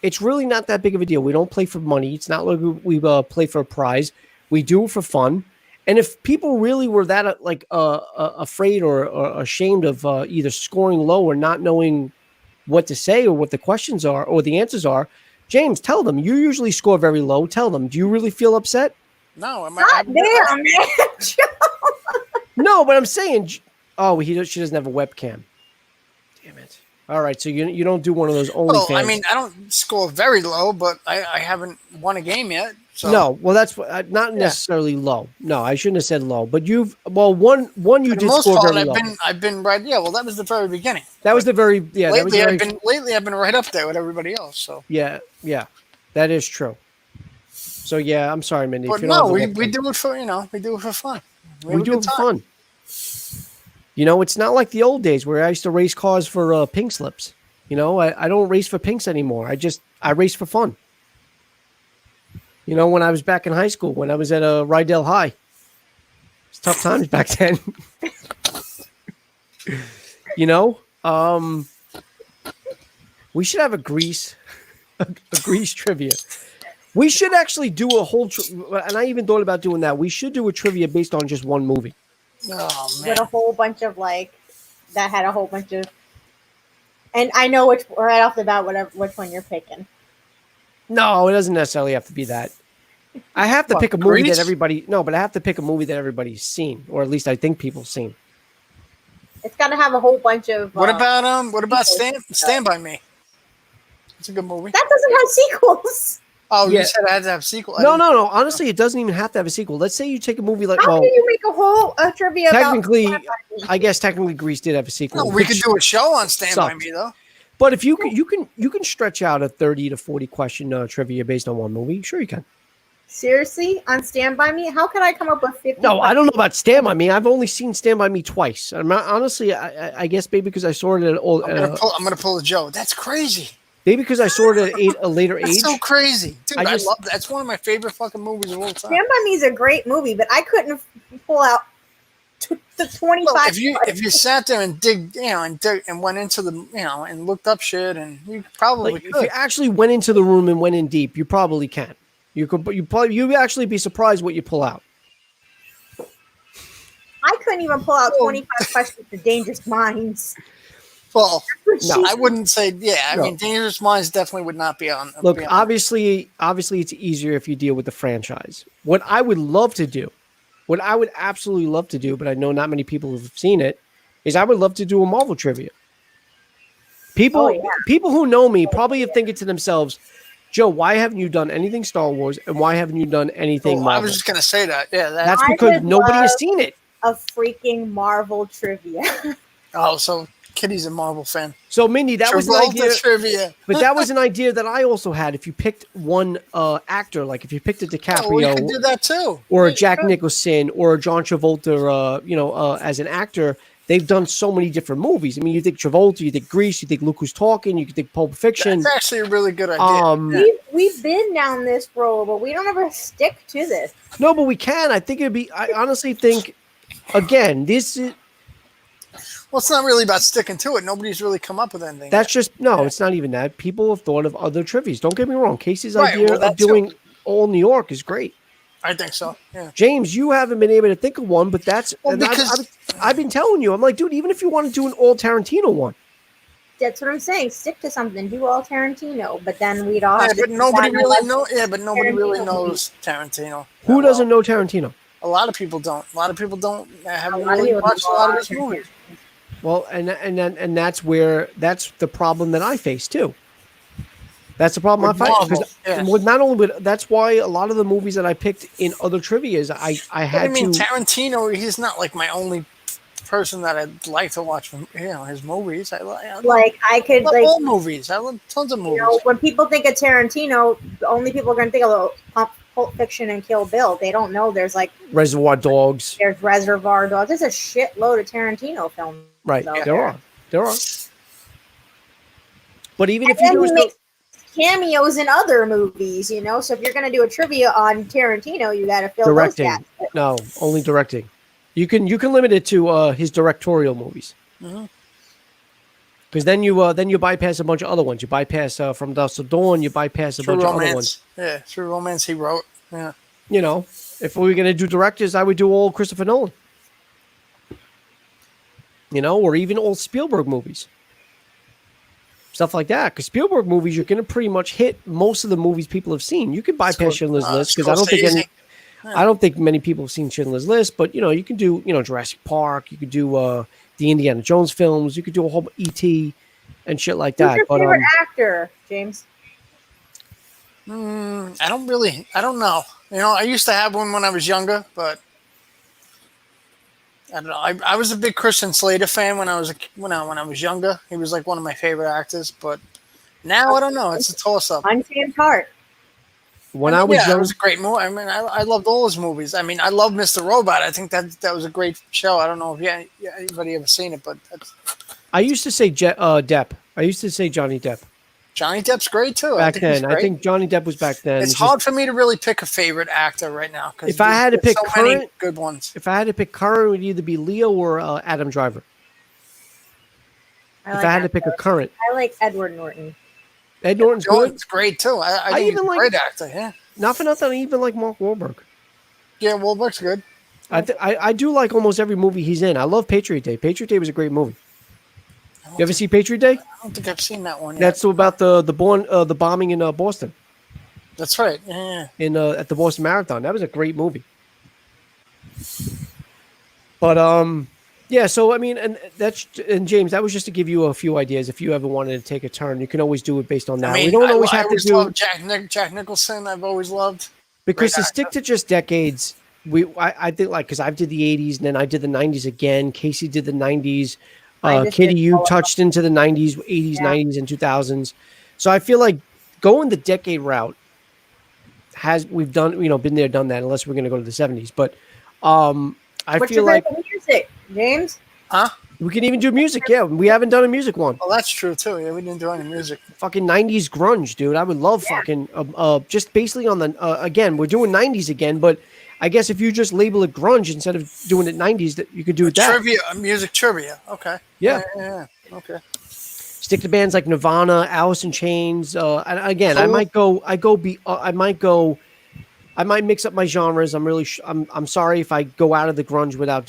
It's really not that big of a deal. We don't play for money. It's not like we play for a prize. We do it for fun. And if people really were that afraid or ashamed of either scoring low or not knowing what to say or what the questions are or the answers are, James, tell them. You usually score very low. Tell them. Do you really feel upset? No, No, but I'm saying, she doesn't have a webcam. Damn it. All right, so you don't do one of those OnlyFans. Well, I mean, I don't score very low, but I haven't won a game yet. So. No, well, that's not necessarily low. No, I shouldn't have said low. But one you did score very low. I've been right. Yeah, well, that was the very beginning. That was the very Lately, I've been right up there with everybody else. So yeah, that is true. So yeah, I'm sorry, Mindy. But no, we do it for fun. We do it for fun. You know, it's not like the old days where I used to race cars for pink slips. You know, I don't race for pinks anymore. I race for fun. You know, when I was back in high school, when I was at Rydell High, it's tough times back then. You know, we should have a Grease trivia. We should actually do a whole, and I even thought about doing that. We should do a trivia based on just one movie. Oh, man. With a whole bunch of that had a whole bunch of, and I know which right off the bat which one you're picking. No, it doesn't necessarily have to be that. I have to pick a movie that everybody. No, but I have to pick a movie that everybody's seen, or at least I think people's seen. It's got to have a whole bunch of. What about Stand By Me? It's a good movie. That doesn't have sequels. Oh, yeah. You said I had to have a sequel. No. Honestly, it doesn't even have to have a sequel. Let's say you take a movie like. How do you make a whole trivia? Technically, I guess technically Grease did have a sequel. No, we could do a show on Stand By Me though. But if you can stretch out a 30 to 40 question trivia based on one movie, sure you can. Seriously, on Stand By Me, how can I come up with 50? No, I don't know about Stand By Me. I've only seen Stand By Me twice. Honestly, I guess maybe because I saw it at I'm gonna pull a Joe. That's crazy. Maybe because I saw it at a later age. That's so crazy, dude. I love that. That's one of my favorite fucking movies of all time. Stand By Me is a great movie, but I couldn't pull out the 25. Well, if you sat there and and went into the and looked up shit, and you probably could. If you actually went into the room and went in deep, you probably can. You'd actually be surprised what you pull out. I couldn't even pull out 25 questions for Dangerous Minds. Well, no, I wouldn't say. Yeah, I mean, Dangerous Minds definitely would not be on. Look, obviously, it's easier if you deal with the franchise. What I would love to do, what I would absolutely love to do, but I know not many people have seen it, is I would love to do a Marvel trivia. People who know me probably are thinking to themselves, Joe, why haven't you done anything Star Wars, and why haven't you done anything Marvel? I was just gonna say that. Yeah, that's because nobody has seen it. of freaking Marvel trivia. Oh, so Kitty's a Marvel fan. So, Mindy, that was an Travolta idea. trivia. But that was an idea that I also had. If you picked one actor, like if you picked a Oh, we DiCaprio could do that too. or a Yeah, Jack sure. Nicholson or a John Travolta, as an actor, they've done so many different movies. I mean, you think Travolta, you think Grease, you think Look Who's Talking, you could think Pulp Fiction. That's actually a really good idea. Yeah. We've been down this road, but we don't ever stick to this. No, but we can. I think it'd be. I honestly think, again, this is. Well, it's not really about sticking to it. Nobody's really come up with anything. That's just no. It's not even that. People have thought of other trivias. Don't get me wrong. Casey's Right, idea well, of that doing too. all New York is great. I think so. Yeah. James, you haven't been able to think of one, but that's. Well, and because I've been telling you, I'm like, dude, even if you want to do an all Tarantino one, That's what I'm saying. Stick to something. Do all Tarantino, but then we'd all. yeah, have to but nobody decide really on know. Yeah, but nobody really Tarantino knows Tarantino. who that doesn't well. know Tarantino? A lot of people don't. A lot of people don't. Haven't A lot of really people don't watched a know lot a of lot his of movies. Well, and that's the problem that I face too. That's the problem With I face Marvel, because yeah. with not only with that's why a lot of the movies that I picked in other trivia's I But had I mean, to. Tarantino. He's not like my only person that I'd like to watch. His movies. I Like I could love like all movies. I love tons of movies. when people think of Tarantino, the only people are going to think of Pulp Fiction and Kill Bill. They don't know there's Reservoir Dogs, there's Reservoir Dogs. There's a shitload of Tarantino films. right? out There are. But even if And you then do he makes cameos in other movies, So if you're going to do a trivia on Tarantino, you got to fill directing, those gaps. no, only directing. You can limit it to his directorial movies. Mhm. Because then you bypass a bunch of other ones. You bypass From Dusk Till Dawn. You bypass a True bunch of other Romance. ones. Yeah, True Romance. He wrote. Yeah. If we were going to do directors, I would do all Christopher Nolan. Or even all Spielberg movies. Stuff like that. Because Spielberg movies, you're going to pretty much hit most of the movies people have seen. You can bypass Schindler's List because I don't think many people have seen Schindler's List. But you can do Jurassic Park. You could do the Indiana Jones films. You could do a whole E.T. and shit like that. Who's your But favorite actor, James? I don't know. I used to have one when I was younger, but I don't know. I was a big Christian Slater fan when I was younger. He was like one of my favorite actors, but now I don't know. It's a toss up. I'm James Hart. when I was It young, was a great movie. I mean, I loved all his movies. I mean, I love Mr. Robot. I think that was a great show. I don't know if anybody ever seen it, but I used to say Depp. I used to say Johnny Depp Johnny Depp's great too. back then. I think Johnny Depp was back then. it's hard for me to really pick a favorite actor right now. If I had to pick so many current- good ones. If I had to pick current, it would either be Leo or Adam Driver. If I had to pick a current, I like Edward Norton. Ed Norton's good. Jordan's great too. I think even he's a like- great actor. Yeah, Not for nothing, I even like Mark Wahlberg. yeah. Wahlberg's good. I do like almost every movie he's in. I love Patriot Day. Patriot Day was a great movie. You ever see Patriot Day? I don't think I've seen that one yet. That's about the bombing in Boston That's right. Yeah. at the Boston Marathon. That was a great movie. But yeah. So I mean, and James, that was just to give you a few ideas. If you ever wanted to take a turn, you can always do it based on that. I mean, We don't always have to always do loved Jack Nicholson. I've always loved. because great to stick to just decades. I think because I did the 80s and then I did the 90s again. Casey did the 90s. I just Kitty, did you all of touched into the 90s, 80s, Yeah. 90s, and 2000s. So I feel like going the decade route we've done, been there, done that, unless we're going to go to the 70s. But I What's feel your like favorite music, James? Huh? we can even do music. Yeah, we haven't done a music one. Well, that's true too. Yeah, we didn't do any music. Fucking 90s grunge, dude. I would love Yeah. fucking just basically on the again, we're doing 90s again, but I guess if you just label it grunge instead of doing it 90s, that you could do it that. Trivia, music trivia. Okay. Yeah. Yeah. Okay. Stick to bands like Nirvana, Alice in Chains. And again, I Cool. might mix up my genres. I'm sorry if I go out of the grunge without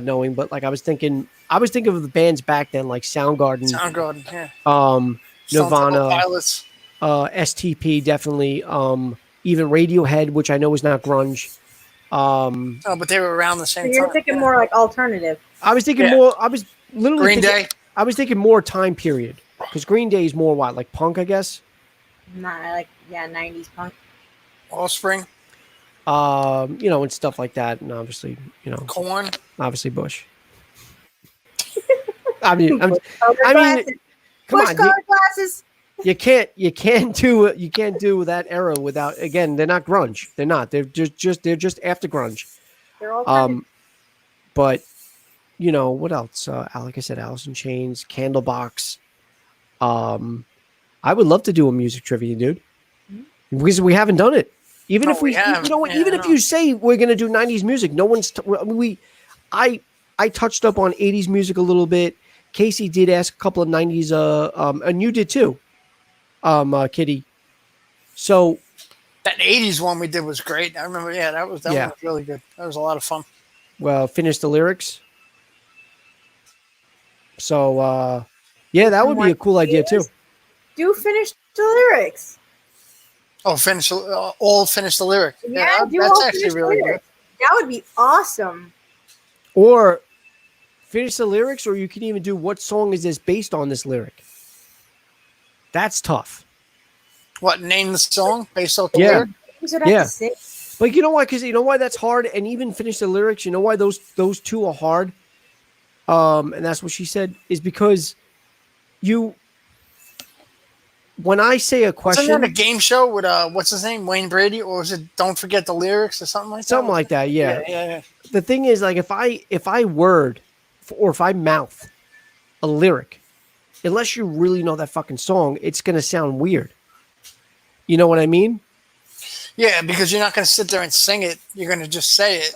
knowing. But like I was thinking of the bands back then, like Soundgarden, Soundgarden. Yeah. Nirvana, Stone Temple Pilots. STP, definitely. Even Radiohead, which I know is not grunge. Oh, but they were around the So same you're time. thinking Yeah. more like alternative. I was thinking Yeah. more. I was literally Green thinking, Day. I was thinking more time period because Green Day is more like punk, I guess. Not like 90s punk. Offspring. and stuff like that, and obviously, Corn. obviously Bush. I mean, Glasses. come on, Bush-colored glasses. you can't do that era without. Again, they're not grunge. They're not. They're just after grunge. They're all kind of But what else? Like I said, Alice in Chains, Candlebox. I would love to do a music trivia, dude, because we haven't done it. Even if we haven't. Even if you say we're gonna do '90s music, no one's. I touched up on '80s music a little bit. Casey did ask a couple of '90s, and you did too, Kitty. So that '80s one we did was great. I remember. Yeah, that one was really good. That was a lot of fun. well, finish the lyrics. So that would be a cool idea too. Do finish the lyrics. Oh, finish the lyric. Yeah, that's actually really good. That would be awesome. Or finish the lyrics, or you can even do what song is this based on this lyric. That's tough. What, name the song based off the Yeah. lyric? Yeah. But you know why? Because you know why that's hard, and even finish the lyrics. You know why those two are hard. And that's what she said is because when I say a question, Wasn't that a game show with what's his name, Wayne Brady, or was it Don't Forget the Lyrics or something like that? something like that, yeah. Yeah. The thing is, like, if I word or if I mouth a lyric, unless you really know that fucking song, it's gonna sound weird. You know what I mean? Yeah, because you're not going to sit there and sing it. You're going to just say it,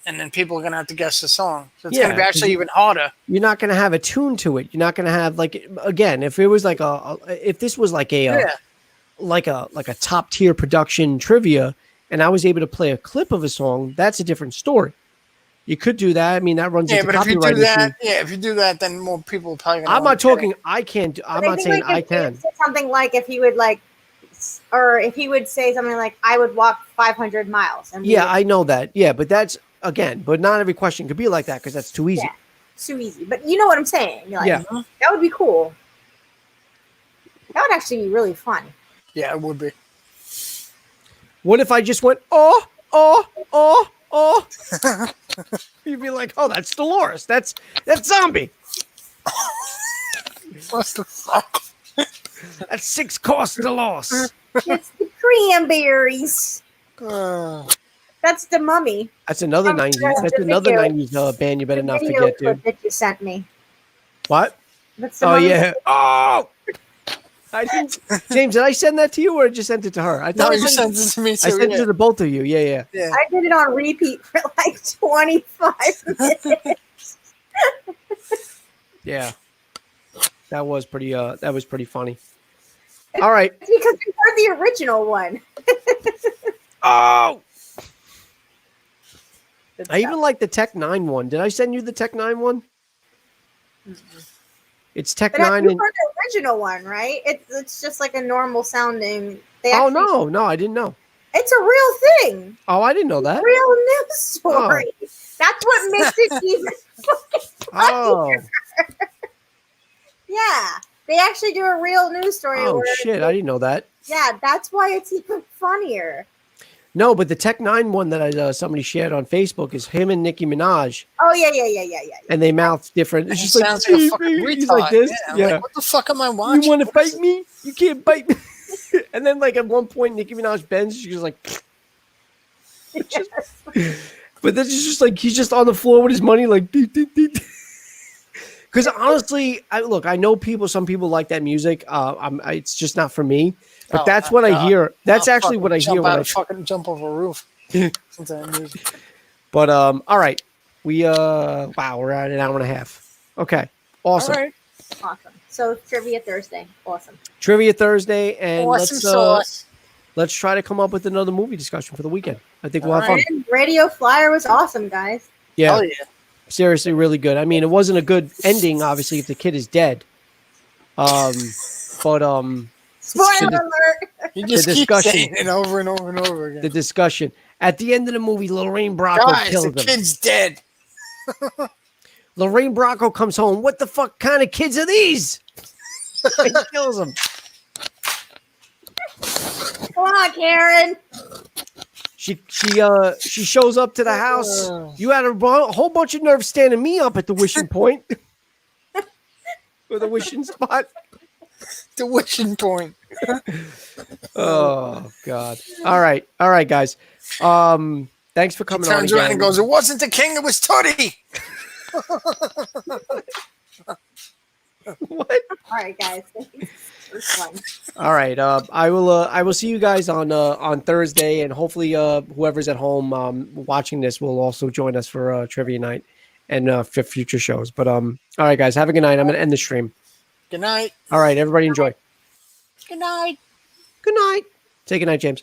and then people are going to have to guess the song. So it's going to be actually even harder. You're not going to have a tune to it. You're not going to have again, if it was if this was like a top tier production trivia, and I was able to play a clip of a song, that's a different story. You could do that. I mean, that runs into copyright issues. If you do that, then more people are probably going to. I'm not talking. I can't. I'm not saying I can. Something like if he would or if he would say something like, "I would walk 500 miles." And I know that. Yeah, but that's again. But not every question could be like that because that's too easy. Yeah, too easy. But you know what I'm saying? You're like, that would be cool. That would actually be really fun. Yeah, it would be. What if I just went, oh? You'd be like, oh, that's Dolores. That's Zombie. What the fuck? That's 6 course Dolores. It's the cranberries. That's the Mummy. That's another 90s. That's another 90s band you better not forget, dude. That you sent me. What? That's the Mummy. Yeah. Oh! I didn't, James, did I send that to you or just sent it to her? I thought you sent it to me too. I sent it to both of you. Yeah. I did it on repeat for like 25 minutes. Yeah. That was pretty funny. All right. It's because we heard the original one. Oh! I even like the Tech 9 one. Did I send you the Tech 9 one? Mm-hmm. It's Tech But 9. You heard the original one, right? It's just like a normal sounding. No, I didn't know. It's a real thing. Oh, I didn't know that. Real news story. Oh. That's what makes it even fucking funnier. Yeah, they actually do a real news story. Oh shit, I didn't know that. Yeah, that's why it's even funnier. No, but the Tech 9 one that somebody shared on Facebook is him and Nicki Minaj. Oh yeah. And they mouth different. It's just sounds like a fucking retard. He's like this. Yeah. Like, what the fuck am I watching? You want to bite me? You can't bite me. And then like at one point, Nicki Minaj bends. She's like, but this is just like he's just on the floor with his money, like. Because honestly, I know some people like that music. It's just not for me. But that's what I hear. That's actually what I hear when I fucking jump over a roof. But all right, we're at an hour and a half. Okay, awesome. All right. Awesome. So Trivia Thursday, awesome. Trivia Thursday, and awesome let's try to come up with another movie discussion for the weekend. I think we'll have fun. Radio Flyer was awesome, guys. Yeah. Hell yeah. Seriously, really good. I mean, it wasn't a good ending, obviously, if the kid is dead. But spoiler alert! You just keep saying it over and over and over again. The discussion at the end of the movie, Lorraine Bracco kills him. The kid's dead. Lorraine Bracco comes home. What the fuck kind of kids are these? He kills him. Come on, Karen. She shows up to the house. You had a whole bunch of nerve standing me up at the wishing point. Or the wishing spot. The wishing point. Oh God. All right, guys. Thanks for coming on Turns again. around and goes, "It wasn't the king, it was Tootie." What? All right, guys. This one. All right. I will see you guys on Thursday, and hopefully whoever's at home watching this will also join us for trivia night and for future shows. But all right, guys. Have a good night. I'm gonna end the stream. Good night. All right, everybody enjoy. Good night. Good night. Say good night, James.